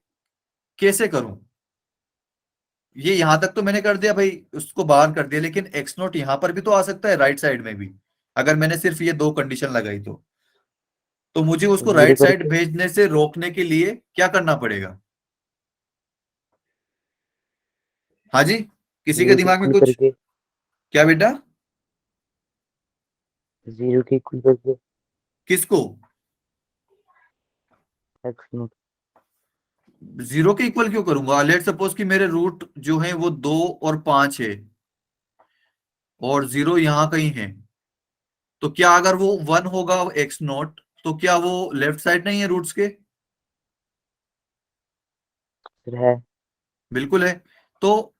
कैसे करूं? ये यहां तक तो मैंने कर दिया भाई, उसको बाहर कर दिया, लेकिन एक्स नोट यहां पर भी तो आ सकता है, राइट साइड में भी, अगर मैंने सिर्फ ये दो कंडीशन लगाई तो मुझे उसको जीरो राइट साइड करके भेजने से रोकने के लिए क्या करना पड़ेगा? हाँ जी, किसी के जीरो के दिमाग में इक्वल कुछ? करके क्या बेटा? जीरो के इक्वल करके किसको? X note. जीरो के इक्वल क्यों करूंगा? लेट सपोज कि मेरे रूट जो है वो 2 और 5 है, और जीरो यहाँ कहीं है, तो क्या अगर वो 1 होगा एक्स नोट, तो क्या वो लेफ्ट साइड नहीं है रूट्स के? फिर है। बिल्कुल है। तो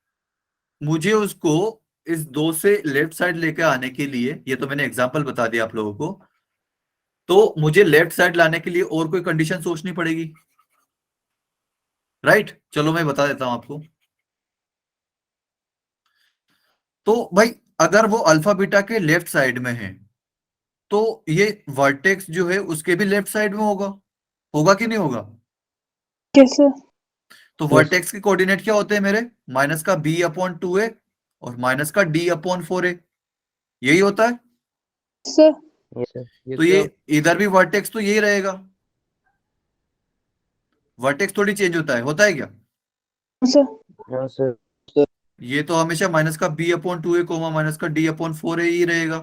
मुझे उसको इस 2 से लेफ्ट साइड लेके आने के लिए, ये तो मैंने एग्जांपल बता दिया आप लोगों को, तो मुझे लेफ्ट साइड लाने के लिए और कोई कंडीशन सोचनी पड़ेगी, राइट? चलो मैं बता देता हूं आपको। तो भाई अगर वो अल्फा बीटा के लेफ्ट साइड में है, तो ये वर्टेक्स जो है उसके भी लेफ्ट साइड में होगा, होगा कि नहीं होगा? कैसे? तो यस वर्टेक्स के कोऑर्डिनेट क्या होते हैं मेरे? माइनस का b/2a और माइनस का d/4a, यही होता है। सर यस सर तो ये इधर भी वर्टेक्स तो यही रहेगा, वर्टेक्स थोड़ी चेंज होता है क्या? Sir no sir. ये तो हमेशा माइनस का b/2a कोमा माइनस का d/4a ही रहेगा,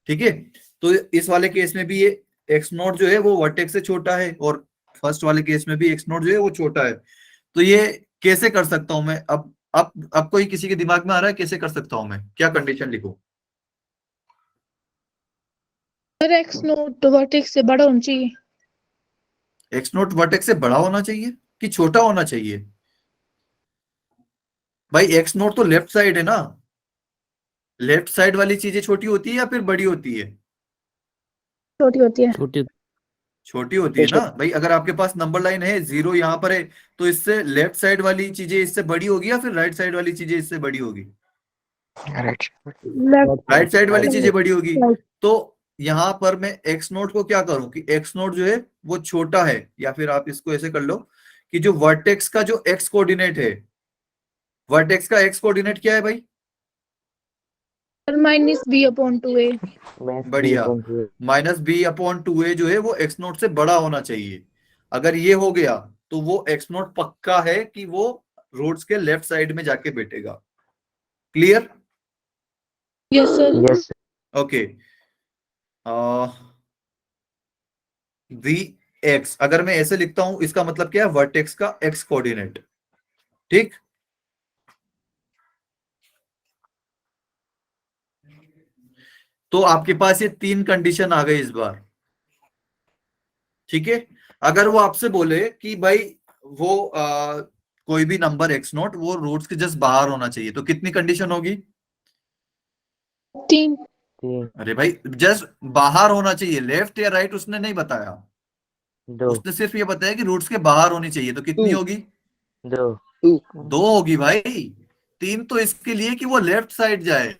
ठीक है? तो इस वाले केस में भी ये एक्स नॉट जो है वो वर्टेक्स से छोटा है, और फर्स्ट वाले केस में भी एक्स नॉट जो है वो छोटा है। तो ये कैसे कर सकता हूं मैं? अब कोई किसी के दिमाग में आ रहा है कैसे कर सकता हूं मैं? क्या कंडीशन लिखूं? एक्स नोट वर्टेक्स से बड़ा होना चाहिए। एक्स नोट वर्टेक्स से बड़ा होना चाहिए कि छोटा होना चाहिए? भाई एक्स नोट तो लेफ्ट साइड है ना, लेफ्ट साइड वाली चीजें छोटी होती है या फिर बड़ी होती है? छोटी होती है। छोटी। छोटी होती है ना भाई। अगर आपके पास नंबर लाइन है, जीरो यहाँ पर है, तो इससे लेफ्ट साइड वाली चीजें इससे बड़ी होगी या फिर राइट साइड वाली चीजें इससे बड़ी होगी? Right. राइट साइड वाली चीजें लेफ्ट बड़ी होगी। तो यहां पर मैं एक्स नोट को क्या करूं कि एक्स नोट जो है वो छोटा है, या फिर आप इसको ऐसे कर लो कि जो वर्टेक्स का जो एक्स कोऑर्डिनेट है, वर्टेक्स का एक्स कोऑर्डिनेट क्या है भाई? Minus b/2a। मैथ बी बढ़िया। Upon two. माइनस b/2a जो है वो एक्स नोट से बड़ा होना चाहिए। अगर ये हो गया तो वो एक्स नोट पक्का है कि वो रोड्स के लेफ्ट साइड में जाके बैठेगा। Clear? Yes sir. Yes okay. We X अगर मैं ऐसे लिखता हूं, इसका मतलब क्या है? वर्टेक्स का एक्स कोऑर्डिनेट, ठीक? तो आपके पास ये 3 कंडीशन आ गई इस बार, ठीक है? अगर वो आपसे बोले कि भाई वो कोई भी नंबर एक्स नोट वो रूट्स के जस्ट बाहर होना चाहिए, तो कितनी कंडीशन होगी? 3। तीन अरे भाई जस्ट बाहर होना चाहिए, लेफ्ट या राइट उसने नहीं बताया, दो उसने सिर्फ ये बताया कि रूट्स के बाहर होनी चाहिए, तो कितनी होगी? दो 2 होगी भाई। 3 तो इसके लिए कि वो लेफ्ट साइड जाए,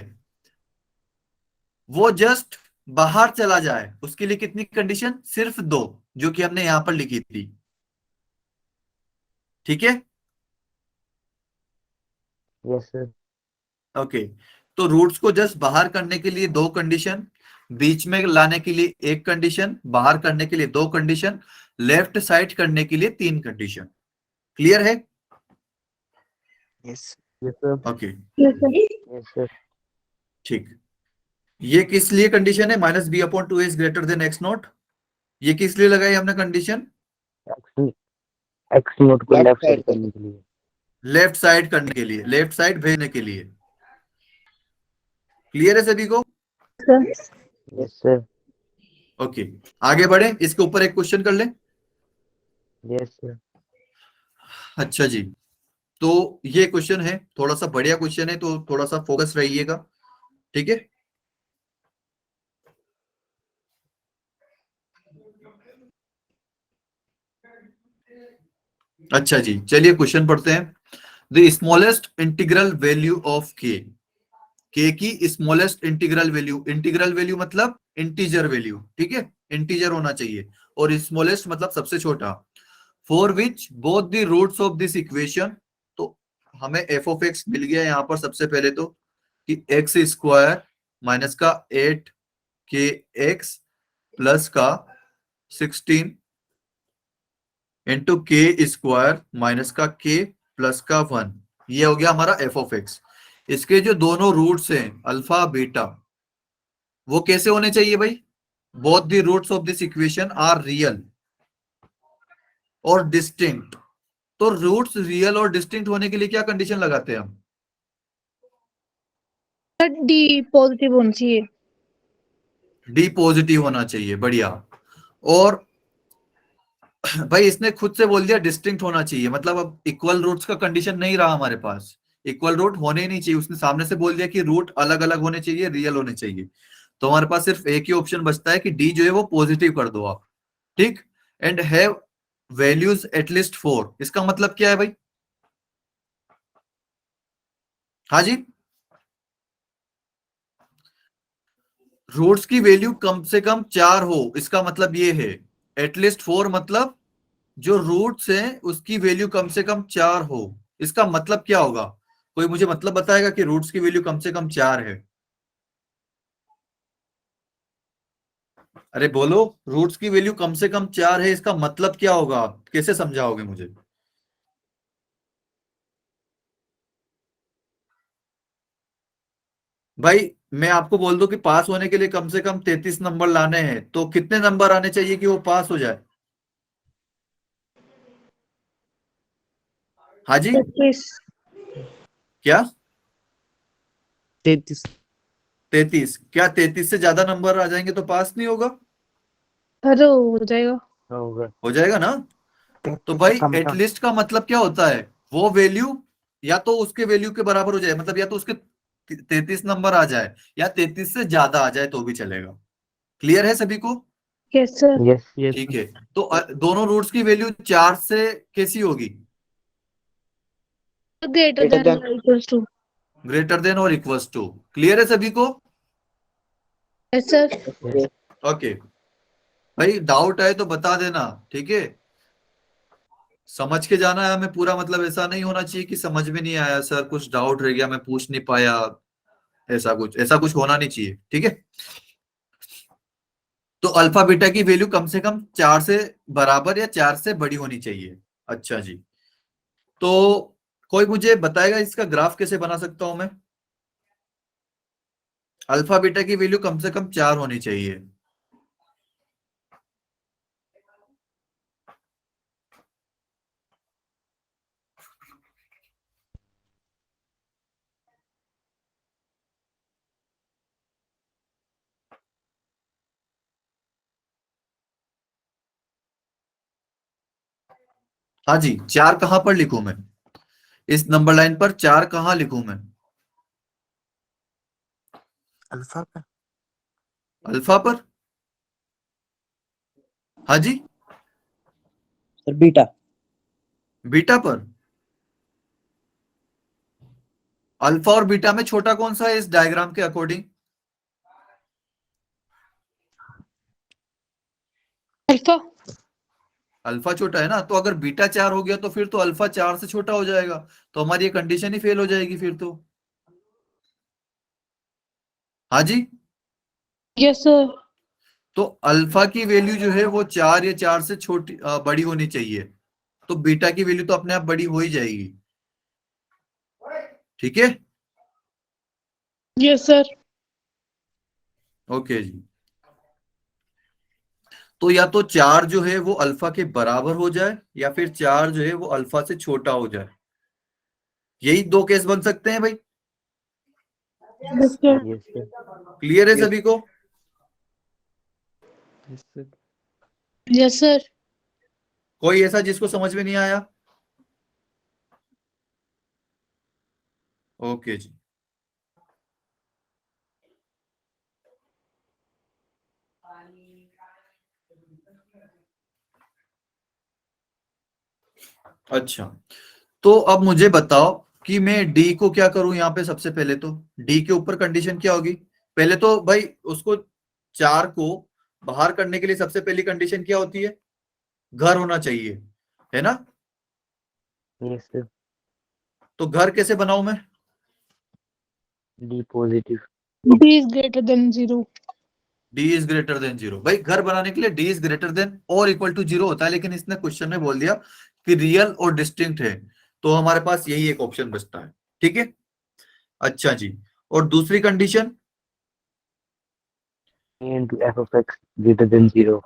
वो जस्ट बाहर चला जाए, उसके लिए कितनी कंडीशन? सिर्फ 2, जो कि हमने यहां पर लिखी थी, ठीक है? Yes sir. ओके। तो रूट्स को जस्ट बाहर करने के लिए 2 कंडीशन, बीच में लाने के लिए 1 कंडीशन, बाहर करने के लिए 2 कंडीशन, लेफ्ट साइड करने के लिए 3 कंडीशन। क्लियर है? Yes. Yes sir. Okay, yes sir. ठीक। ये किस लिए कंडीशन है? Minus b/2 is greater than x note. ये किस लिए लगाई हमने कंडीशन? एक्स एक्स नोट को लेफ्ट साइड करने के लिए। लेफ्ट साइड करने के लिए, लेफ्ट साइड भेजने के लिए। क्लियर है सभी को? Yes sir. ओके, आगे बढ़े, इसके ऊपर एक क्वेश्चन कर ले। Yes sir. अच्छा जी, तो ये क्वेश्चन है, थोड़ा सा बढ़िया क्वेश्चन है, तो थोड़ा सा फोकस रहिएगा, ठीक है? अच्छा जी, चलिए क्वेश्चन पढ़ते हैं। The smallest integral value of के की smallest integral value, integral value मतलब इंटीजर वैल्यू, ठीक है? इंटीजर होना चाहिए, और स्मॉलेस्ट मतलब सबसे छोटा। For which both the roots of this equation, तो हमें एफ ऑफ एक्स मिल गया यहाँ पर सबसे पहले तो कि एक्स स्क्वायर माइनस का 8 के एक्स प्लस का 16 इंटू के स्क्वायर माइनस का के प्लस का 1, ये हो गया हमारा एफ ऑफ एक्स। इसके जो दोनों रूट्स हैं अल्फा बीटा, वो कैसे होने चाहिए भाई? Both the roots of this equation are real और डिस्टिंक्ट। तो रूट्स रियल और डिस्टिंक्ट होने के लिए क्या कंडीशन लगाते हैं हम? डी पॉजिटिव होनी चाहिए। डी पॉजिटिव होना चाहिए, बढ़िया। और भाई इसने खुद से बोल दिया डिस्टिंक्ट होना चाहिए, मतलब अब इक्वल रूट्स का कंडीशन नहीं रहा हमारे पास, इक्वल रूट होने ही नहीं चाहिए। उसने सामने से बोल दिया कि रूट अलग अलग होने चाहिए, रियल होने चाहिए। तो हमारे पास सिर्फ एक ही ऑप्शन बचता है कि डी जो है वो पॉजिटिव कर दो आप, ठीक। एंड हैव वैल्यूज एटलीस्ट 4, इसका मतलब क्या है भाई? हाँ जी, रूट्स की वैल्यू कम से कम 4 हो, इसका मतलब ये है। एटलीस्ट 4 मतलब जो रूट्स है उसकी वैल्यू कम से कम 4 हो, इसका मतलब क्या होगा? कोई मुझे मतलब बताएगा कि रूट्स की वैल्यू कम से कम 4 है? अरे बोलो, रूट्स की वैल्यू कम से कम 4 है, इसका मतलब क्या होगा? आप कैसे समझाओगे मुझे? भाई मैं आपको बोल दूं कि पास होने के लिए कम से कम 33 नंबर लाने हैं, तो कितने नंबर आने चाहिए कि वो पास हो जाए? हाँ जी, 33। क्या 33। 33? क्या 33 से ज्यादा नंबर आ जाएंगे तो पास नहीं होगा? अरे हो जाएगा। होगा। हो जाएगा ना? तो 33 से भाई कम का। एटलीस्ट का मतलब क्या होता है? वो वैल्यू या तो उसके वैल्यू के बराबर हो जाए, मतलब या तो उसके 33 नंबर आ जाए, या 33 से ज्यादा आ जाए तो भी चलेगा। क्लियर है सभी को? Yes sir. यस। यस ठीक है। तो दोनों रूट्स की वैल्यू 4 से कैसी होगी? Greater Greater than than। Equals to. Greater than और इक्वल्स टू। क्लियर है सभी को? Yes sir. यस। ओके भाई, डाउट है तो बता देना, ठीक है। समझ के जाना है हमें पूरा, मतलब ऐसा नहीं होना चाहिए कि समझ में नहीं आया सर, कुछ डाउट रह गया मैं पूछ नहीं पाया, ऐसा कुछ होना नहीं चाहिए, ठीक है। तो अल्फा बीटा की वैल्यू कम से कम 4 से बराबर या 4 से बड़ी होनी चाहिए। अच्छा जी, तो कोई मुझे बताएगा इसका ग्राफ कैसे बना सकता हूं मैं? अल्फा बीटा की वैल्यू कम से कम 4 होनी चाहिए। हाँ जी, 4 कहां पर लिखूं मैं? इस नंबर लाइन पर 4 कहां लिखूं मैं? अल्फा पे। अल्फा पर? हाँ जी, सर बीटा। बीटा पर? अल्फा और बीटा में छोटा कौन सा है इस डायग्राम के अकॉर्डिंग? अल्फा। अल्फा छोटा है ना, तो अगर बीटा 4 हो गया तो फिर तो अल्फा 4 से छोटा हो जाएगा, तो हमारी ये कंडीशन ही फेल हो जाएगी फिर तो। हाँ जी, यस सर। तो अल्फा की वैल्यू जो है वो 4 या 4 से छोटी बड़ी होनी चाहिए, तो बीटा की वैल्यू तो अपने आप बड़ी हो ही जाएगी, ठीक है। Yes sir. ओके जी, तो या तो 4 जो है वो अल्फा के बराबर हो जाए, या फिर 4 जो है वो अल्फा से छोटा हो जाए, यही दो केस बन सकते हैं भाई। Yes sir. Yes sir. Clear है Yes. सभी को? Yes sir. Yes sir. कोई ऐसा जिसको समझ में नहीं आया? ओके जी, अच्छा। तो अब मुझे बताओ कि मैं डी को क्या करूं यहाँ पे। सबसे पहले तो डी के ऊपर कंडीशन क्या होगी? पहले तो भाई उसको 4 को बाहर करने के लिए सबसे पहली कंडीशन क्या होती है? घर होना चाहिए, है ना? Yes sir. तो घर कैसे बनाऊं मैं? D positive. D is greater than 0. D is greater than zero. भाई घर बनाने के लिए डी इज ग्रेटर देन और इक्वल टू जीरो होता है, लेकिन इसने क्वेश्चन में बोल दिया कि रियल और डिस्टिंक्ट है, तो हमारे पास यही एक ऑप्शन बचता है। ठीक है, अच्छा जी। और दूसरी condition, A into f of x greater than 0.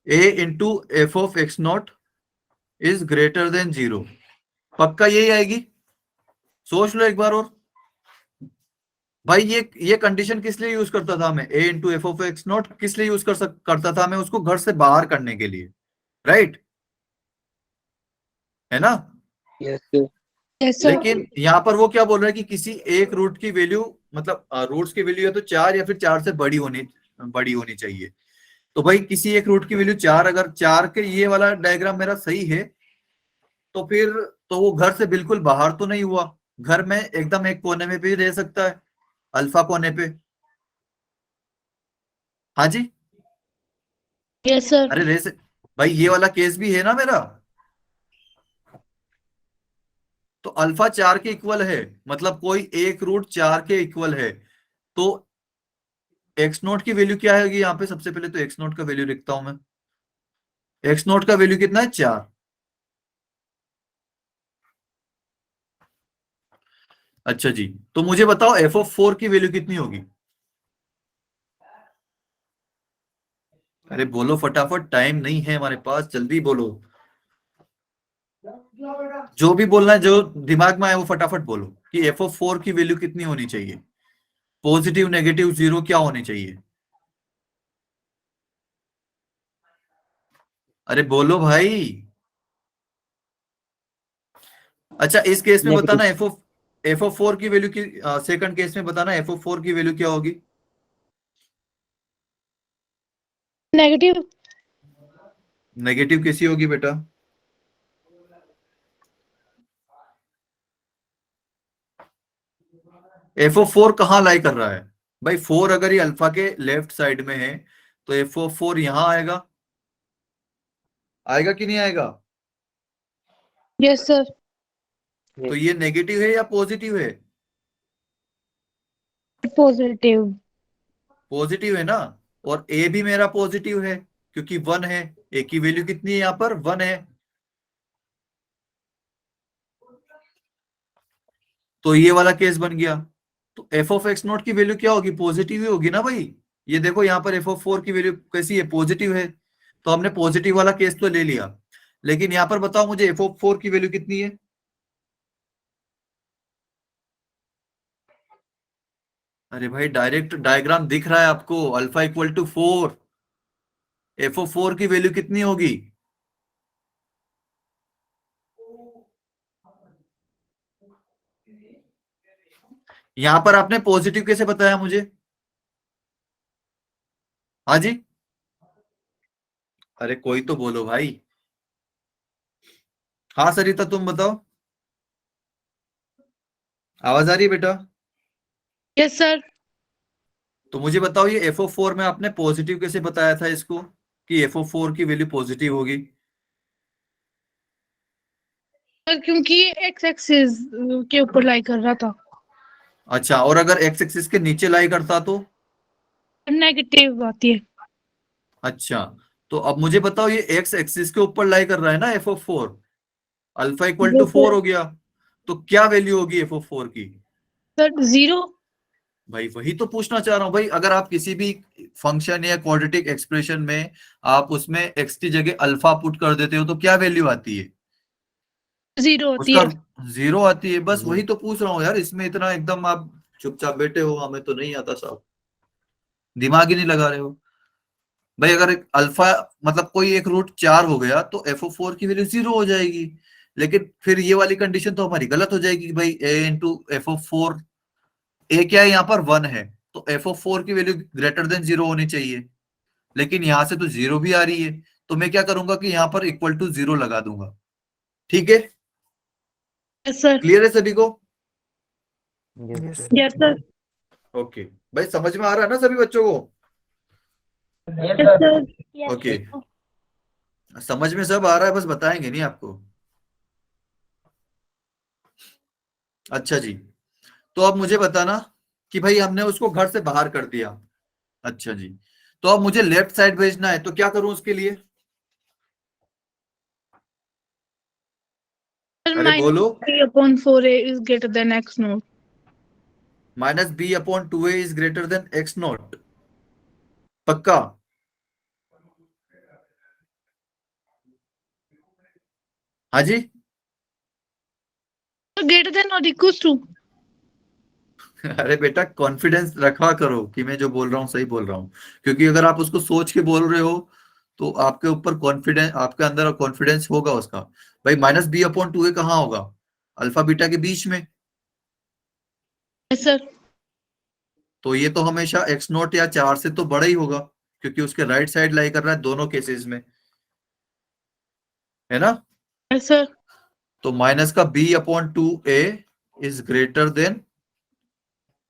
A into F of x naught is greater than zero, पक्का यही आएगी? सोच लो एक बार और। भाई ये कंडीशन किस लिए यूज करता था मैं? A into F of x naught किस लिए यूज करता था मैं? उसको घर से बाहर करने के लिए, राइट, है ना? Yes, sir. Yes, sir. लेकिन यहाँ पर वो क्या बोल रहा है कि किसी एक रूट की वैल्यू, मतलब रूट्स की वैल्यू या तो 4 या फिर 4 से बड़ी होनी चाहिए। तो भाई किसी एक रूट की वैल्यू 4, अगर 4 के ये वाला डायग्राम मेरा सही है, तो फिर तो वो घर से बिल्कुल बाहर तो नहीं हुआ, घर में एकदम एक कोने में भी रह सकता है, अल्फा कोने पे। हाँ जी, Yes, sir. अरे भाई ये वाला केस भी है ना मेरा, तो अल्फा 4 के इक्वल है, मतलब कोई एक रूट 4 के इक्वल है, तो एक्स नोट की वैल्यू क्या है यहाँ पे? सबसे पहले तो एक्स नोट का वैल्यू लिखता हूं मैं। एक्स नोट का वैल्यू कितना है? 4। अच्छा जी, तो मुझे बताओ एफ ऑफ 4 की वैल्यू कितनी होगी? अरे बोलो फटाफट, टाइम नहीं है हमारे पास, जल्दी बोलो। जो भी बोलना है, जो दिमाग में आए वो फटाफट बोलो कि एफ ऑफ 4 की वैल्यू कितनी होनी चाहिए, पॉजिटिव नेगेटिव जीरो क्या होनी चाहिए? अरे बोलो भाई। अच्छा, इस केस में Negative. बताना एफ ऑफ 4 की वैल्यू की, सेकंड केस में बताना एफ ऑफ 4 की वैल्यू क्या होगी? Negative. नेगेटिव कैसी होगी बेटा? एफ ऑफ 4 कहाँ लाई कर रहा है? भाई 4 अगर ये अल्फा के लेफ्ट साइड में है, तो एफ ऑफ 4 यहां आएगा, आएगा कि नहीं आएगा? Yes, sir. तो ये नेगेटिव है या पॉजिटिव है? Positive. पॉजिटिव है ना, और ए भी मेरा पॉजिटिव है क्योंकि 1 है। ए की वैल्यू कितनी है यहाँ पर? 1 है। तो ये वाला केस बन गया। तो एफ ऑफ एक्स नॉट की वैल्यू क्या होगी? पॉजिटिव ही होगी ना भाई। ये देखो यहाँ पर एफ ऑफ 4 की वैल्यू कैसी है? पॉजिटिव है। तो हमने पॉजिटिव वाला केस तो ले लिया, लेकिन यहाँ पर बताओ मुझे एफ ऑफ 4 की वैल्यू कितनी है? अरे भाई डायरेक्ट डायग्राम दिख रहा है आपको, alpha equal to 4, F of 4 की वैल्यू कितनी होगी? यहां पर आपने पॉजिटिव कैसे बताया मुझे? हाँ जी, अरे कोई तो बोलो भाई। हाँ सरिता तुम बताओ, आवाज आ रही है बेटा? Yes, sir. तो मुझे बताओ ये एफ ऑफ 4 में आपने पॉजिटिव कैसे बताया था इसको, कि एफ ऑफ 4 की वैल्यू पॉजिटिव होगी? Sir, क्योंकि ये x एक्सिस के ऊपर लाई कर रहा था। अच्छा, और अगर एक्स एक्सिस के नीचे लाई करता तो? नेगेटिव आती है। अच्छा, तो अब मुझे बताओ ये एक्स एक्सिस के ऊपर लाई कर रहा है ना F of 4, alpha equal to Yes, 4 sir. हो गया, तो क्या वैल्यू होगी एफ ऑफ 4 की? Sir, 0. भाई वही तो पूछना चाह रहा हूं भाई, अगर आप किसी भी फंक्शन या क्वाड्रेटिक एक्सप्रेशन में आप उसमें एक्स की जगह अल्फा पुट कर देते हो तो क्या वैल्यू आती है? 0 होती उसका है। 0 आती है। बस वही तो पूछ रहा हूँ यार, इसमें इतना एकदम आप चुपचाप बैठे हो, हमें तो नहीं आता साहब, दिमाग ही नहीं लगा रहे हो। भाई अगर एक अल्फा, मतलब कोई एक रूट 4 हो गया तो एफ ऑफ 4 की वैल्यू 0 हो जाएगी, लेकिन फिर ये वाली कंडीशन तो हमारी गलत हो जाएगी कि भाई ए इंटू एफ ऑफ 4, ए क्या है यहाँ पर? 1 है, तो एफ ऑफ 4 की वैल्यू ग्रेटर देन 0 होनी चाहिए, लेकिन यहां से तो 0 भी आ रही है, तो मैं क्या करूंगा कि यहाँ पर इक्वल टू 0 लगा दूंगा। ठीक है, Yes, sir. क्लियर है सभी को? Yes, Yes. sir. Yes, sir. Okay, भाई समझ में आ रहा है ना सभी बच्चों को? Yes, sir. ओके, समझ में सब आ रहा है, बस बताएंगे नहीं आपको। अच्छा जी, तो अब मुझे बताना कि भाई हमने उसको घर से बाहर कर दिया। अच्छा जी, तो अब मुझे लेफ्ट साइड भेजना है, तो क्या करूं उसके लिए? अरे minus बोलो। 3/4a is greater than x naught. -b/2a is greater than x not, पक्का? हाँ जी। Greater than or equals to. अरे बेटा कॉन्फिडेंस रखा करो कि मैं जो बोल रहा हूँ सही बोल रहा हूँ, क्योंकि अगर आप उसको सोच के बोल रहे हो तो आपके ऊपर कॉन्फिडेंस, आपके अंदर कॉन्फिडेंस होगा उसका। भाई -b/2a कहाँ होगा? अल्फा बीटा के बीच में। Yes sir. तो ये तो हमेशा x नॉट या 4 से तो बड़ा ही होगा, क्योंकि उसके राइट साइड लाई कर रहा है दोनों केसेस में, है ना? Yes sir. तो माइनस का b/2a is greater than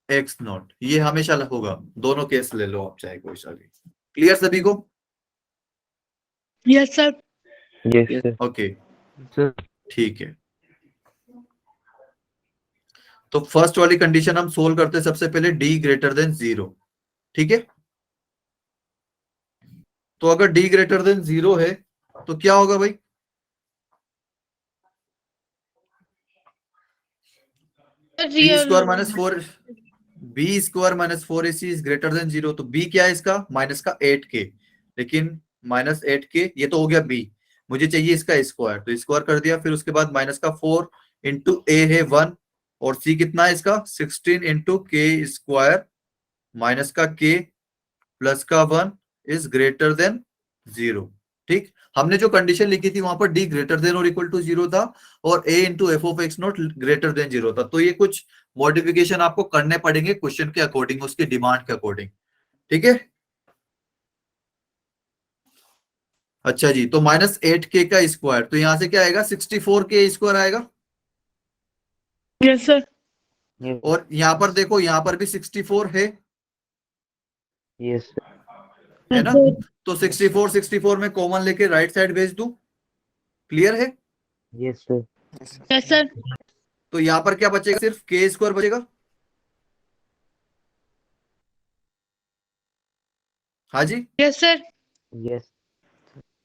x not, ये हमेशा होगा, दोनों केस ले लो आप चाहे कोई सा भी। क्लियर सभी को? Yes sir. Yes, sir. Okay, Sir. ठीक है। तो फर्स्ट वाली कंडीशन हम सोल्व करते हैं सबसे पहले, d ग्रेटर देन 0, ठीक है? तो अगर d ग्रेटर देन 0 है तो क्या होगा भाई? b square minus 4ac is greater than 0, तो b क्या है इसका? माइनस का 8k, लेकिन -8k ये तो हो गया b, मुझे चाहिए इसका स्क्वायर, तो स्क्वायर कर दिया। फिर उसके बाद माइनस का 4 इंटू a है 1, और c कितना है इसका? 16 इंटू k स्क्वायर माइनस का k प्लस का 1 इज ग्रेटर देन 0। ठीक, हमने जो कंडीशन लिखी थी वहां पर d ग्रेटर देन और इक्वल टू 0 था, और a into F of x not greater than 0 था। तो ये कुछ मॉडिफिकेशन आपको करने पड़ेंगे क्वेश्चन के अकॉर्डिंग, उसकी डिमांड के अकॉर्डिंग, ठीक है? अच्छा जी, तो -8k का स्क्वायर, तो यहां से क्या आएगा? 64k स्क्वायर आएगा। Yes sir. Yes. और यहां पर देखो, यहां पर भी 64 है Yes, sir. है Yes ना? sir. तो 64 में कॉमन लेके राइट साइड भेज दूं, क्लियर है? Yes, sir. Yes. Yes sir. तो यहां पर क्या बचेगा? सिर्फ k स्क्वायर बचेगा। हाँ जी। Yes sir. Yes.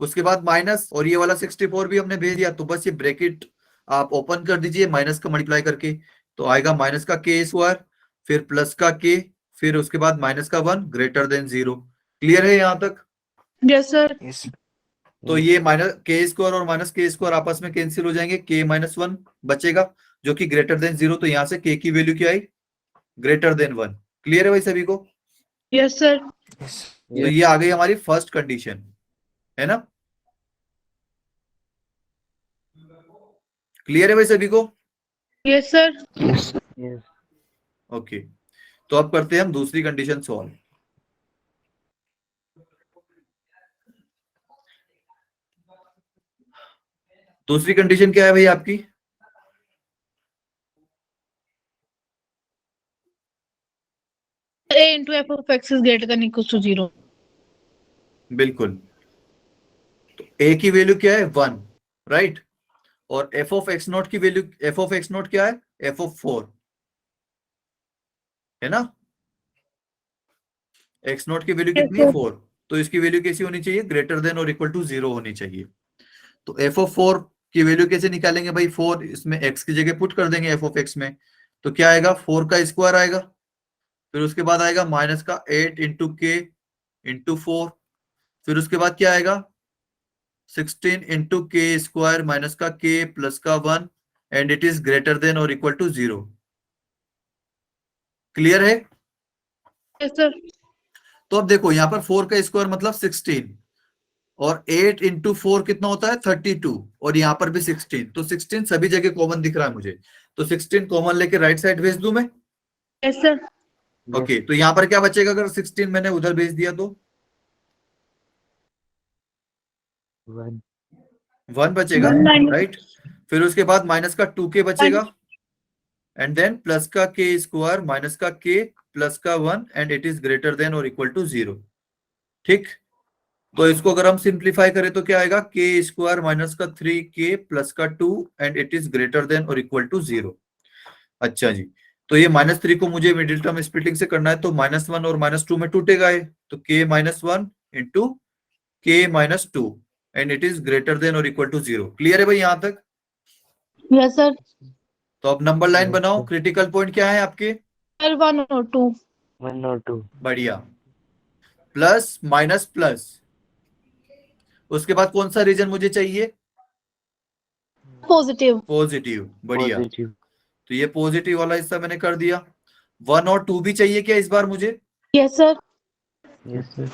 उसके बाद माइनस, और ये वाला 64 भी हमने भेज दिया, तो बस ये ब्रैकेट आप ओपन कर दीजिए माइनस का मल्टीप्लाई करके, तो आएगा माइनस का k स्क्वायर, फिर प्लस का k, फिर उसके बाद माइनस का 1 ग्रेटर देन 0। क्लियर है यहां तक? Yes sir. Yes. तो ये माइनस k स्क्वायर और माइनस k स्क्वायर आपस में कैंसिल हो जाएंगे, k-1 बचेगा जो कि ग्रेटर देन 0, तो यहां से k की वैल्यू क्या आई? Greater than 1। क्लियर है भाई सभी को? Yes sir. Yes. तो ये आ गई हमारी फर्स्ट कंडीशन, है ना? क्लियर है भाई सभी को? Yes sir. Yes. Yes. Okay, तो अब करते हैं हम दूसरी कंडीशन सॉल्व। दूसरी कंडीशन क्या है भाई आपकी? A into f of x is greater than equals to 0. बिल्कुल, तो a की वैल्यू क्या है? 1, राइट? और f ऑफ एक्स नॉट की value, f of x not क्या है? f ऑफ 4, है ना? x नॉट की वैल्यू Yes कितनी है? sir. 4, तो इसकी वैल्यू कैसी होनी चाहिए? ग्रेटर देन और इक्वल टू 0 होनी चाहिए। तो f ऑफ 4 की वैल्यू कैसे निकालेंगे भाई? 4 इसमें x की जगह पुट कर देंगे f ऑफ x में, तो क्या आएगा? 4 का स्क्वायर आएगा, फिर उसके बाद आएगा माइनस का 8 इंटू k इंटू 4, फिर उसके बाद क्या आएगा? 16 इंटू k स्क्वायर माइनस का k प्लस का 1, and it is greater than और इक्वल टू 0। क्लियर है? Yes sir. तो अब देखो यहाँ पर 4 का स्क्वायर मतलब 16, और 8 इंटू 4 कितना होता है? 32, और यहाँ पर भी 16, तो 16 सभी जगह कॉमन दिख रहा है मुझे, तो 16 कॉमन लेके राइट साइड भेज दूं मैं? Yes sir. ओके, तो यहाँ पर क्या बचेगा अगर 16 मैंने उधर भेज दिया तो? 1. 1 बचेगा, 1 minus. राइट? फिर उसके बाद माइनस का 2k बचेगा, एंड देन प्लस का k स्क्वायर माइनस का k प्लस का 1, and it is greater than और इक्वल टू 0। ठीक, तो इसको अगर हम सिंप्लीफाई करें तो क्या आएगा? k स्क्वायर माइनस का 3k प्लस का 2, and it is greater than और इक्वल टू 0। अच्छा जी, तो ये -3 को मुझे मिडिल टर्म स्प्लिटिंग से करना है, तो -1 और -2 में टूटेगा ये, तो k-1 into k-2 and it is greater than और इक्वल टू 0। क्लियर है भाई यहाँ तक? Yes sir. तो अब नंबर लाइन Yes, बनाओ, sir. क्रिटिकल पॉइंट क्या है आपके? सर 1 और 2। 1 or 2. बढ़िया, प्लस माइनस प्लस, उसके बाद कौन सा रीजन मुझे चाहिए? पॉजिटिव। पॉजिटिव, बढ़िया। Positive. तो ये पॉजिटिव वाला हिस्सा मैंने कर दिया। 1 और 2 भी चाहिए क्या इस बार मुझे? Yes sir. Yes, sir.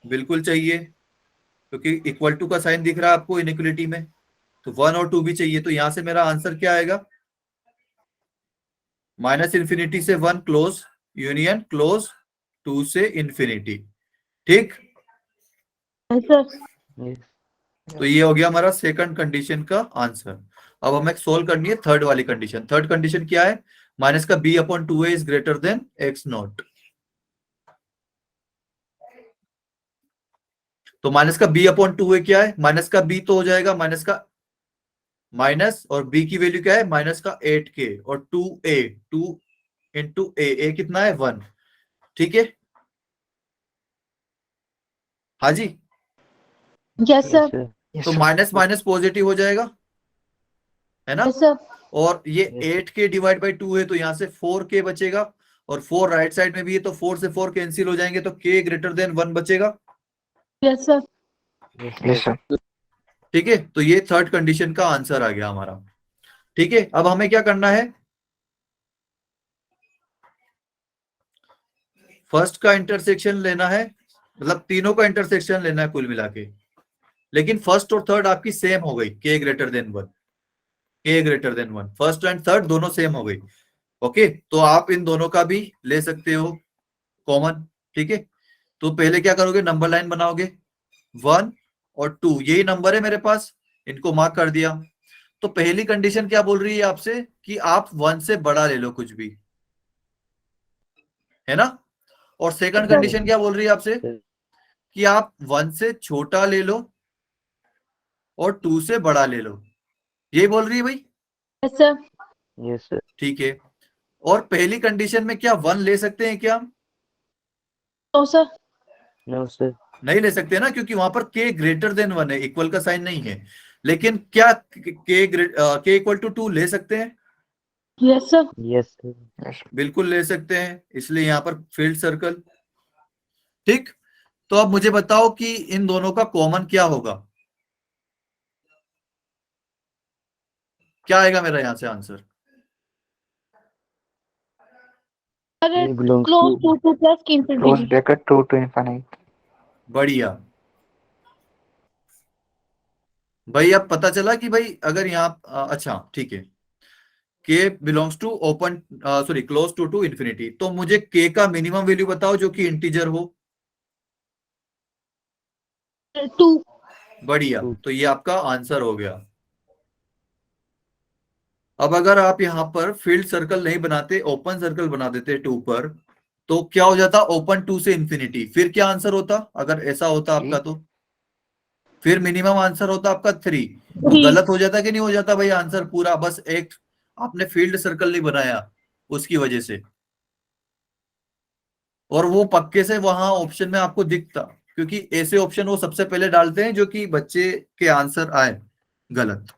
बिल्कुल चाहिए, क्योंकि इक्वल टू का साइन दिख रहा है आपको इनइक्वलिटी में, तो 1 और 2 भी चाहिए। तो यहां से मेरा आंसर क्या आएगा? -∞ से 1 क्लोज यूनियन क्लोज 2 से इंफिनिटी। ठीक, यस सर। Yes. तो ये हो गया हमारा सेकंड कंडीशन का आंसर। अब हमें सोल्व करनी है थर्ड वाली कंडीशन। थर्ड कंडीशन क्या है? माइनस का b/2a is greater than x0। तो माइनस का b/2a क्या है? माइनस का b तो हो जाएगा माइनस का माइनस, और b की वैल्यू क्या है? माइनस का 8k, और 2a 2 इंटू a कितना है? 1। ठीक है, हाँ जी। Yes Yes, sir. sir. Yes, तो sir. माइनस माइनस पॉजिटिव हो जाएगा, है ना? Yes sir. और ये Yes. 8k डिवाइड बाई 2 है, तो यहां से 4k बचेगा, और 4 राइट साइड में भी है, तो 4 से 4 कैंसिल हो जाएंगे, तो k ग्रेटर देन 1 बचेगा। Yes sir. Yes, Yes, sir. sir. ठीक है, तो ये थर्ड कंडीशन का आंसर आ गया हमारा। ठीक है, अब हमें क्या करना है? फर्स्ट का इंटरसेक्शन लेना है, मतलब तीनों का इंटरसेक्शन लेना है कुल मिला के। लेकिन फर्स्ट और थर्ड आपकी सेम हो गई, k greater than 1, k greater than 1, first and third दोनों सेम हो गई। ओके, तो आप इन दोनों का भी ले सकते हो कॉमन। ठीक है, तो पहले क्या करोगे? नंबर लाइन बनाओगे, 1 और 2 यही नंबर है मेरे पास, इनको मार्क कर दिया। तो पहली कंडीशन क्या बोल रही है आपसे? कि आप 1 से बड़ा ले लो कुछ भी, है ना? और सेकंड Yes, कंडीशन क्या बोल रही है आपसे? Sir. कि आप 1 से छोटा ले लो और 2 से बड़ा ले लो, यही बोल रही है भाई। Yes sir. Yes, sir. ठीक है, और पहली कंडीशन में क्या 1 ले सकते हैं क्या? No sir. No, sir. नहीं ले सकते ना, क्योंकि वहां पर k ग्रेटर देन 1 है, इक्वल का साइन नहीं है। लेकिन क्या k इक्वल टू 2 ले सकते हैं? Yes sir. Yes, sir. Yes, sir. बिल्कुल ले सकते हैं, इसलिए यहां पर फील्ड सर्कल। ठीक, तो अब मुझे बताओ कि इन दोनों का कॉमन क्या होगा? क्या आएगा मेरा यहां से answer? A belongs close to. Two plus की Close infinity. bracket 2 to infinite. बढ़िया भाई, अब पता चला कि भाई अगर यहाँ अच्छा ठीक है, k belongs to open sorry close to infinity, तो मुझे k का मिनिमम वैल्यू बताओ जो कि इंटीजर हो। 2। बढ़िया, 2. तो ये आपका आंसर हो गया। अब अगर आप यहाँ पर फील्ड सर्कल नहीं बनाते, ओपन सर्कल बना देते 2 पर, तो क्या हो जाता? ओपन 2 से इंफिनिटी, फिर क्या आंसर होता अगर ऐसा होता आपका? 3. तो फिर मिनिमम आंसर होता आपका 3। तो 3। गलत हो जाता कि नहीं हो जाता भाई आंसर पूरा? बस एक आपने फील्ड सर्कल नहीं बनाया उसकी वजह से, और वो पक्के से वहां ऑप्शन में आपको दिखता, क्योंकि ऐसे ऑप्शन वो सबसे पहले डालते हैं जो कि बच्चे के आंसर आए गलत।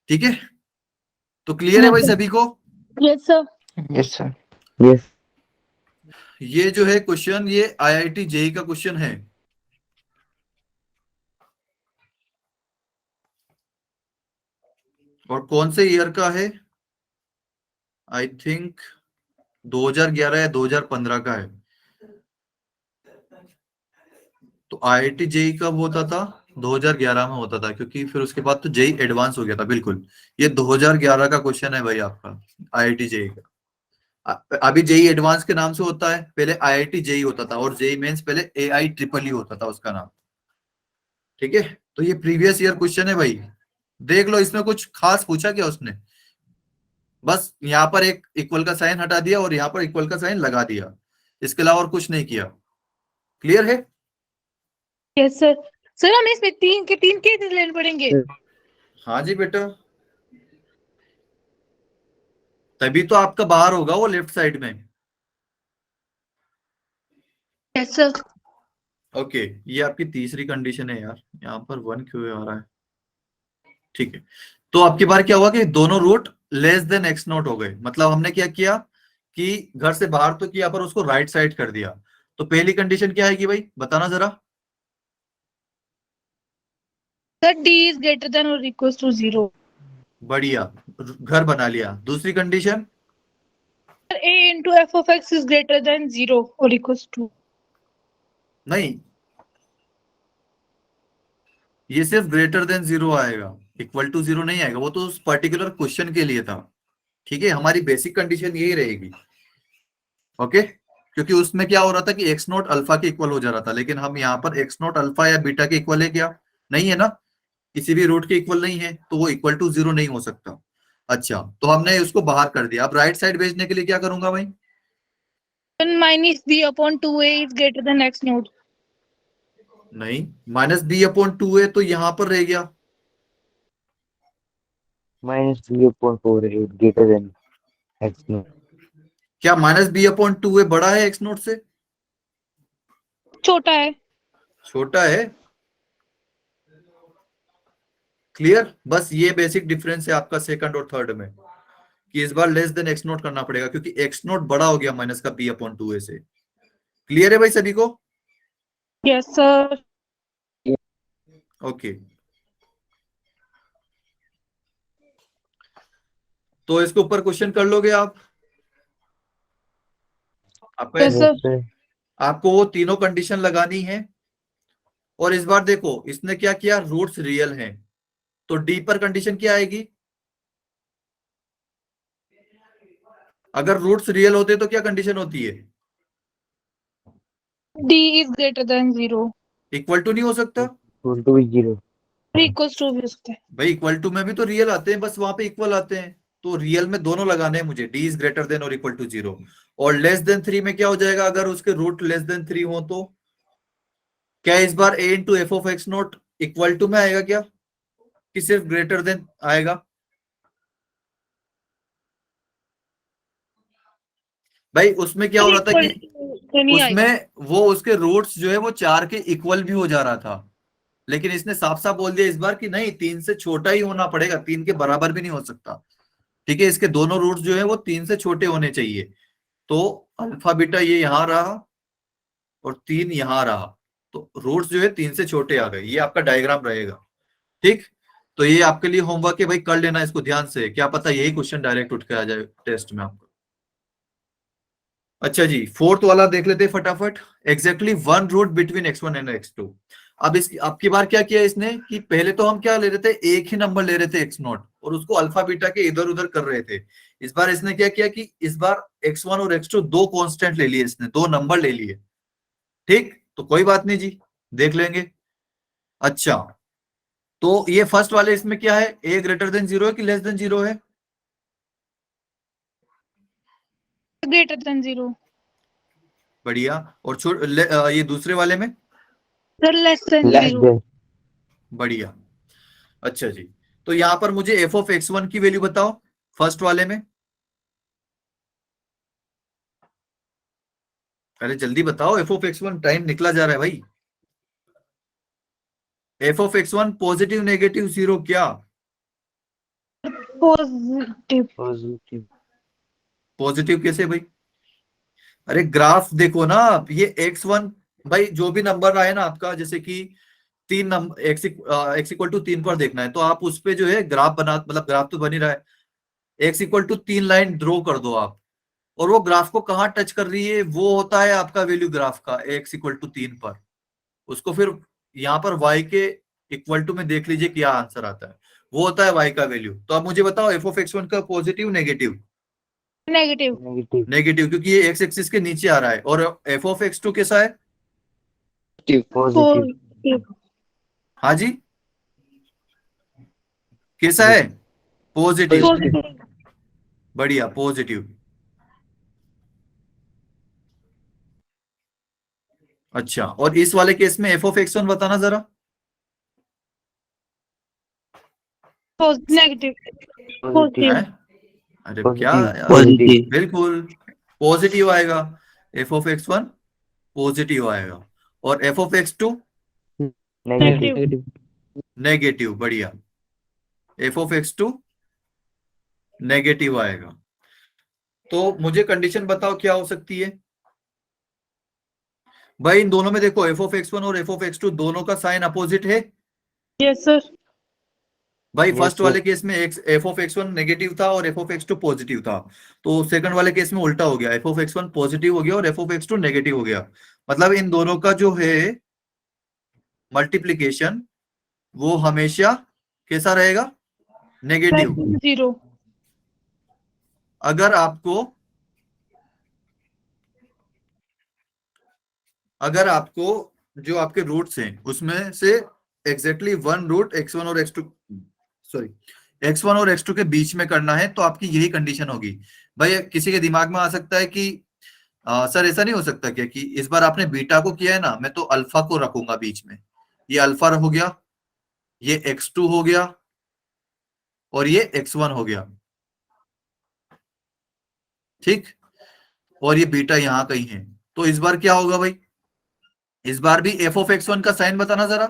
ठीक है, तो क्लियर है भाई सभी को? Yes sir. Yes, sir. Yes. ये जो है क्वेश्चन, ये आईआईटी जेई का क्वेश्चन है। और कौन से ईयर का है? आई थिंक 2011 या 2015 का है। तो आईआईटी जेई कब होता था? 2011 में होता था, क्योंकि फिर उसके बाद तो जेई एडवांस हो गया था। बिल्कुल, ये 2011 का क्वेश्चन है भाई आपका आईआईटी जेई का। अभी जेई एडवांस के नाम से होता है, पहले आईआईटी जेई होता था, और जेई मेंस पहले एआई ट्रिपल ई होता था उसका नाम। ठीक है, तो ये प्रीवियस ईयर क्वेश्चन है भाई, देख लो इसमें कुछ खास पूछा क्या उसने? बस यहाँ पर एक इक्वल का साइन हटा दिया और यहाँ पर इक्वल का साइन लगा दिया, इसके अलावा और कुछ नहीं किया। क्लियर है? Yes sir. सर हमें इसमें 3 के 3 केसेस लेने पड़ेंगे। Sir. हाँ जी बेटा, तभी तो आपका बाहर होगा वो लेफ्ट साइड में। Yes sir. ओके, ये आपकी तीसरी कंडीशन है यार, यहाँ पर 1 क्यों आ रहा है? ठीक है, तो आपकी बार क्या हुआ कि दोनों root less than X naught हो गए। मतलब हमने क्या किया कि घर से बाहर तो किया पर उसको राइट साइड कर दिया। तो पहली कंडीशन क्या आएगी भाई, बताना जरा। Sir D is greater than और इक्वल टू 0। बढ़िया, घर बना लिया। दूसरी condition, sir a into f of x is greater than 0 or equals to। नहीं, ये सिर्फ ग्रेटर देन 0 आएगा, इक्वल टू 0 नहीं आएगा। वो तो उस पर्टिकुलर क्वेश्चन के लिए था। ठीक है, हमारी बेसिक कंडीशन यही रहेगी। ओके, क्योंकि उसमें क्या हो रहा था कि एक्स नॉट अल्फा के इक्वल हो जा रहा था, लेकिन हम यहाँ पर एक्स नॉट अल्फा या बीटा के इक्वल है क्या? नहीं है ना, किसी भी रूट के इक्वल नहीं है, तो वो इक्वल टू 0 नहीं हो सकता। अच्छा, तो हमने उसको बाहर कर दिया। अब राइट साइड भेजने के लिए क्या करूंगा भाई? then minus b upon 2a is greater than x naught। नहीं, माइनस बी अपॉन 2 है तो यहाँ पर रह गया। minus 3/4 is greater than x naught. क्या माइनस बी अपॉन 2 है बड़ा है एक्स नोट से? छोटा है। छोटा है। क्लियर? बस ये बेसिक डिफरेंस है आपका सेकंड और थर्ड में, कि इस बार लेस देन एक्स नोट करना पड़ेगा क्योंकि एक्स नोट बड़ा हो गया माइनस का बी अपॉन 2 से। क्लियर है भाई सभी को? Yes sir. ओके, तो इसके ऊपर क्वेश्चन कर लोगे आप? आपका Yes, sir. Yes, sir. आपको वो तीनों कंडीशन लगानी है। और इस बार देखो इसने क्या किया, रूट्स रियल हैं, तो डी पर कंडीशन क्या आएगी? अगर रूट्स रियल होते तो क्या कंडीशन होती है? d is greater than 0 equal to नहीं हो सकता? Equal to 0. और equals to भी हो सकता है। भाई इक्वल टू में भी तो रियल आते हैं, बस वहां पे इक्वल आते हैं। तो रियल में दोनों लगाने हैं मुझे, डी इज ग्रेटर देन और इक्वल टू 0। और लेस देन 3 में क्या हो जाएगा, अगर उसके रूट लेस देन 3 हो तो क्या इस बार a into F of x naught equal to में आएगा क्या, कि सिर्फ ग्रेटर देन आएगा? भाई उसमें क्या हो रहा था कि नहीं आएगा। उसमें वो उसके रूट्स जो है वो 4 के इक्वल भी हो जा रहा था, लेकिन इसने साफ साफ बोल दिया इस बार कि नहीं, 3 से छोटा ही होना पड़ेगा, 3 के बराबर भी नहीं हो सकता। ठीक है, इसके दोनों रूट्स जो है वो 3 से छोटे होने चाहिए। तो अल्फा बीटा ये यहां रहा और 3 यहां रहा, तो रूट्स जो है 3 से छोटे आ गए। ये आपका डायग्राम रहेगा। ठीक, तो ये आपके लिए होमवर्क है भाई, कर लेना इसको ध्यान से, क्या पता यही क्वेश्चन डायरेक्ट उठ के आ जाए टेस्ट में आपको। अच्छा जी, फोर्थ वाला देख लेते हैं फटाफट। Exactly one root between x1 and x2। अब इसकी आपकी बार क्या किया इसने कि पहले तो हम क्या ले रहे थे, एक ही नंबर ले रहे थे x नॉट, और उसको अल्फा बीटा के इधर उधर कर रहे थे। इस बार इसने क्या किया कि इस बार x1 और x2 दो कांस्टेंट ले लिए, इसने दो नंबर ले लिए। ठीक, तो कोई बात नहीं जी, देख लेंगे। अच्छा, तो ये फर्स्ट वाले इसमें क्या है, a ग्रेटर देन 0 है कि लेस देन 0 है? Greater than 0। बढ़िया। और ये दूसरे वाले में? Sir less than Less 0। than. बढ़िया। अच्छा जी, तो यहां पर मुझे एफ ऑफ x1 की वैल्यू बताओ फर्स्ट वाले में। अरे जल्दी बताओ, एफ ऑफ x1, टाइम निकला जा रहा है भाई। F of x1 positive negative 0 क्या? पॉजिटिव। Positive. पॉजिटिव कैसे भाई? अरे ग्राफ देखो ना आप, ये x1 भाई जो भी नंबर आए ना आपका, जैसे कि 3 नंबर x इक्वल टू 3 पर देखना है, तो आप उस पे जो है ग्राफ बना, मतलब ग्राफ तो बन ही रहा है, x equal to 3 line draw कर दो आप, और वो ग्राफ को कहाँ टच कर रही है, वो होता है आपका वैल्यू ग्राफ का x इक्वल टू 3 पर। उसको फिर यहाँ पर y के इक्वल टू में देख लीजिए क्या आंसर आता है, वो होता है y का वैल्यू। तो अब मुझे बताओ एफ ऑफ x1 का positive negative? Negative. Negative. Negative, क्योंकि ये x एक्सिस के नीचे आ रहा है। और एफ ऑफ x2 कैसा है? Positive. पॉजिटिव। हाँ जी, कैसा है? पॉजिटिव। पॉजिटिव। बढ़िया, पॉजिटिव। अच्छा, और इस वाले केस में एफ ऑफ x1 बताना जरा। नेगेटिव। Positive. है? अरे Positive. क्या यार, Positive. बिल्कुल पॉजिटिव आएगा। F of x one positive आएगा और F of x two Negative. Negative. Negative. बढ़िया, f of x two negative आएगा। तो मुझे कंडीशन बताओ क्या हो सकती है भाई। इन दोनों में देखो, एफ ऑफ एक्स वन और एफ ऑफ एक्स टू दोनों का साइन अपोजिट है यस सर। भाई। Yes, first sir. वाले केस में F of x one negative था और F of x two positive था। तो सेकंड वाले केस में उल्टा हो गया, F of x one positive हो गया और F of x two negative हो गया। मतलब इन दोनों का जो है मल्टीप्लीकेशन वो हमेशा कैसा रहेगा, नेगेटिव। जीरो। अगर आपको जो आपके रूट्स हैं उसमें से exactly one root x one और x two, sorry, x one और एक्स टू के बीच में करना है तो आपकी यही कंडीशन होगी भाई। किसी के दिमाग में आ सकता है कि सर ऐसा नहीं हो सकता क्या कि इस बार आपने बीटा को किया है ना, मैं तो अल्फा को रखूंगा बीच में। ये अल्फा हो गया, ये एक्स टू हो गया और ये एक्स वन हो गया, ठीक। और ये बीटा यहां कहीं है। तो इस बार क्या होगा भाई, इस बार भी एफ ऑफ एक्स वन का साइन बताना जरा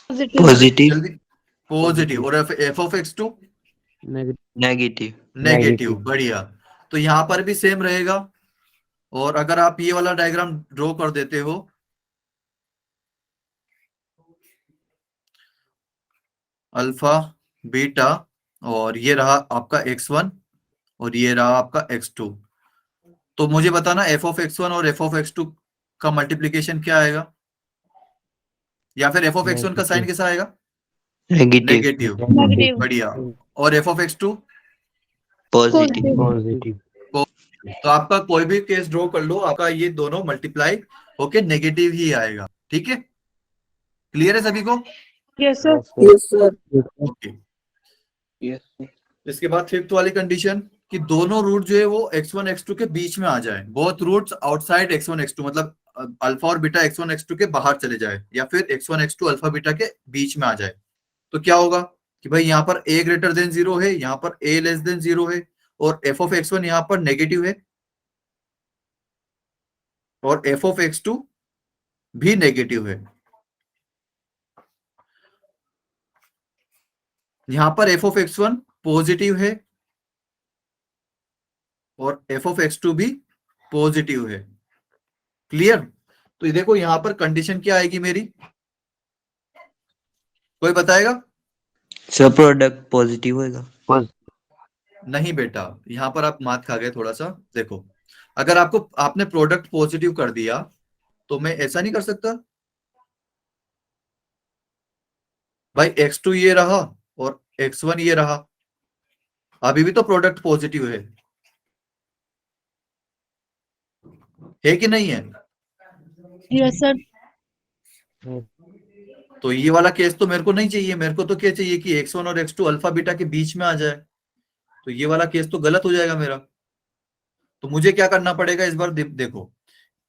पॉजिटिव। Positive. जल्दी। पॉजिटिव। और F of x two Negative. Negative. बढ़िया। तो यहां पर भी सेम रहेगा। और अगर आप ये वाला डायग्राम ड्रॉ कर देते हो, अल्फा बीटा, और ये रहा आपका एक्स वन और ये रहा आपका एक्स टू, तो मुझे बताना एफ ऑफ एक्स वन और एफ ऑफ एक्स टू का मल्टीप्लीकेशन क्या आएगा, या फिर एफ ऑफ एक्स वन का साइन कैसा आएगा, Negative. नेगेटिव। नेगेटिव। बढ़िया। और F of x two, Positive. Positive. तो आपका कोई भी केस ड्रॉ कर लो, आपका ये दोनों मल्टीप्लाई होके नेगेटिव ही आएगा। ठीक है, क्लियर है सभी को? Yes sir. Yes, Yes, sir. sir. Okay. Yes, sir. इसके बाद फिफ्थ वाली कंडीशन कि दोनों रूट जो है वो x1 x2 के बीच में आ जाए। Both roots outside x1 x2, मतलब अल्फा और बीटा x1 x2 के बाहर चले जाए, या फिर x1 x2 अल्फा बीटा के बीच में आ जाए। तो क्या होगा कि भाई यहाँ पर a ग्रेटर देन जीरो है, यहाँ पर a लेस देन जीरो है, और f ऑफ x1 यहाँ पर नेगेटिव है और f ऑफ x2 भी नेगेटिव है। यहाँ पर f ऑफ x1 पॉजिटिव है और f ऑफ x2 भी पॉजिटिव है। क्लियर? तो ये देखो यहाँ पर कंडीशन क्या आएगी मेरी, कोई बताएगा? सब प्रोडक्ट पॉजिटिव होएगा। नहीं बेटा, यहाँ पर आप मात खा गए थोड़ा सा। देखो, अगर आपने प्रोडक्ट पॉजिटिव कर दिया तो मैं ऐसा नहीं कर सकता भाई, x2 ये रहा और x1 ये रहा, अभी भी तो प्रोडक्ट पॉजिटिव है कि नहीं है? Yes sir. तो ये वाला केस तो मेरे को नहीं चाहिए। मेरे को तो क्या चाहिए कि x1 और x2 अल्फा बीटा के बीच में आ जाए। तो ये वाला केस तो गलत हो जाएगा मेरा। तो मुझे क्या करना पड़ेगा इस बार, देखो,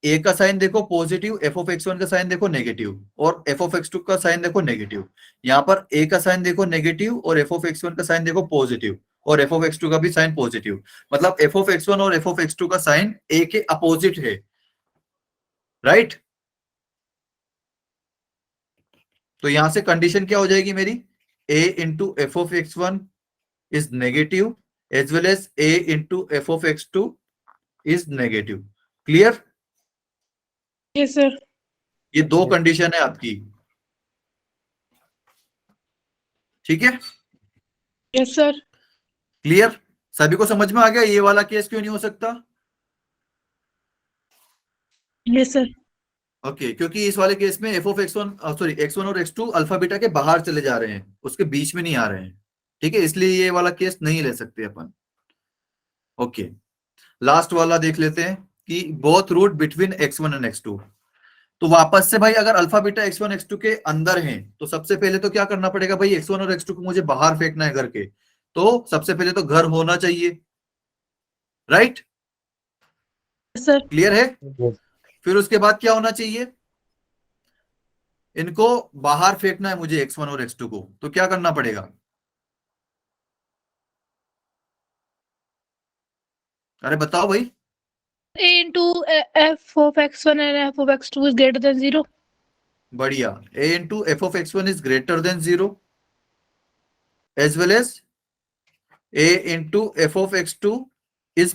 ए का साइन देखो positive, F of x one का साइन देखो नेगेटिव, और एफ ऑफ एक्स टू का साइन देखो नेगेटिव। यहाँ पर ए का साइन देखो नेगेटिव और एफ ऑफ एक्स वन का साइन देखो पॉजिटिव, और एफ ऑफ एक्स टू का भी साइन पॉजिटिव। मतलब एफ ऑफ एक्स वन और एफ ऑफ एक्स टू का साइन ए के अपोजिट है, राइट? तो यहां से कंडीशन क्या हो जाएगी मेरी, a into F of x one is negative as well as a into F of x two is negative. Clear? Yes sir. ये दो कंडीशन है आपकी, ठीक है? Yes sir. क्लियर? सभी को समझ में आ गया ये वाला केस क्यों नहीं हो सकता? Yes sir. ओके, क्योंकि इस वाले केस में F of x one, sorry, x one और एक्स टू अल्फा बीटा के बाहर चले जा रहे हैं, उसके बीच में नहीं आ रहे हैं। ठीक है, इसलिए ये वाला केस नहीं ले सकते अपन। ओके, लास्ट वाला देख लेते हैं कि both root between X one and X two. तो वापस से भाई, अगर alpha beta X one X two के अंदर हैं तो सबसे पहले तो क्या करना पड़ेगा भाई, एक्स वन और एक्स टू को मुझे बाहर फेंकना है घर के। तो सबसे पहले तो घर होना चाहिए, राइट? सर। क्लियर है? फिर उसके बाद क्या होना चाहिए, इनको बाहर फेंकना है मुझे एक्स वन और एक्स टू को। तो क्या करना पड़ेगा, अरे बताओ भाई। A into f of x1 and f of x2 is greater than 0. बढ़िया। a into f of x1 is greater than 0 as well as a into f of x2 is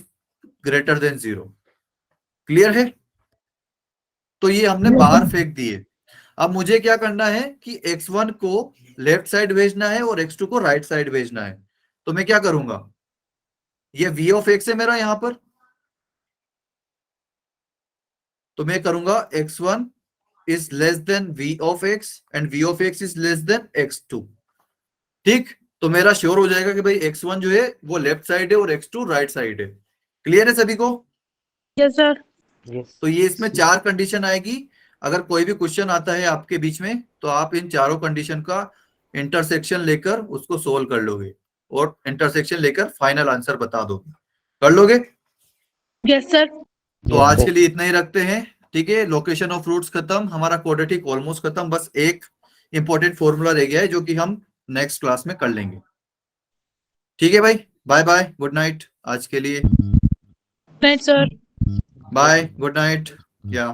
greater than 0। Clear है? तो ये हमने बाहर फेंक दिए। अब मुझे क्या करना है कि x1 को लेफ्ट साइड भेजना है और x2 को राइट साइड भेजना है। तो मैं क्या करूंगा, ये v ऑफ x है मेरा यहां पर, तो मैं करूंगा x1 is less than v of x and v of x is less than x2। ठीक, तो मेरा श्योर हो जाएगा कि भाई x1 जो है वो लेफ्ट साइड है और x2 राइट साइड है। क्लियर है सभी को? Yes, sir. Yes. तो ये इसमें 4 कंडीशन आएगी। अगर कोई भी क्वेश्चन आता है आपके बीच में तो आप इन चारों कंडीशन का इंटरसेक्शन लेकर उसको सोल्व कर लोगे और इंटरसेक्शन लेकर फाइनल आंसर बता दोगे। कर लोगे? Yes, sir. तो Yes, आज sir. के लिए इतना ही रखते हैं। ठीक है, लोकेशन ऑफ रूट्स खत्म, हमारा क्वाड्रेटिक ऑलमोस्ट खत्म, बस एक इंपॉर्टेंट फॉर्मूला रह गया है जो कि हम नेक्स्ट क्लास में कर लेंगे। ठीक है भाई, बाय बाय, गुड नाइट आज के लिए। Right, sir. Bye, good night. या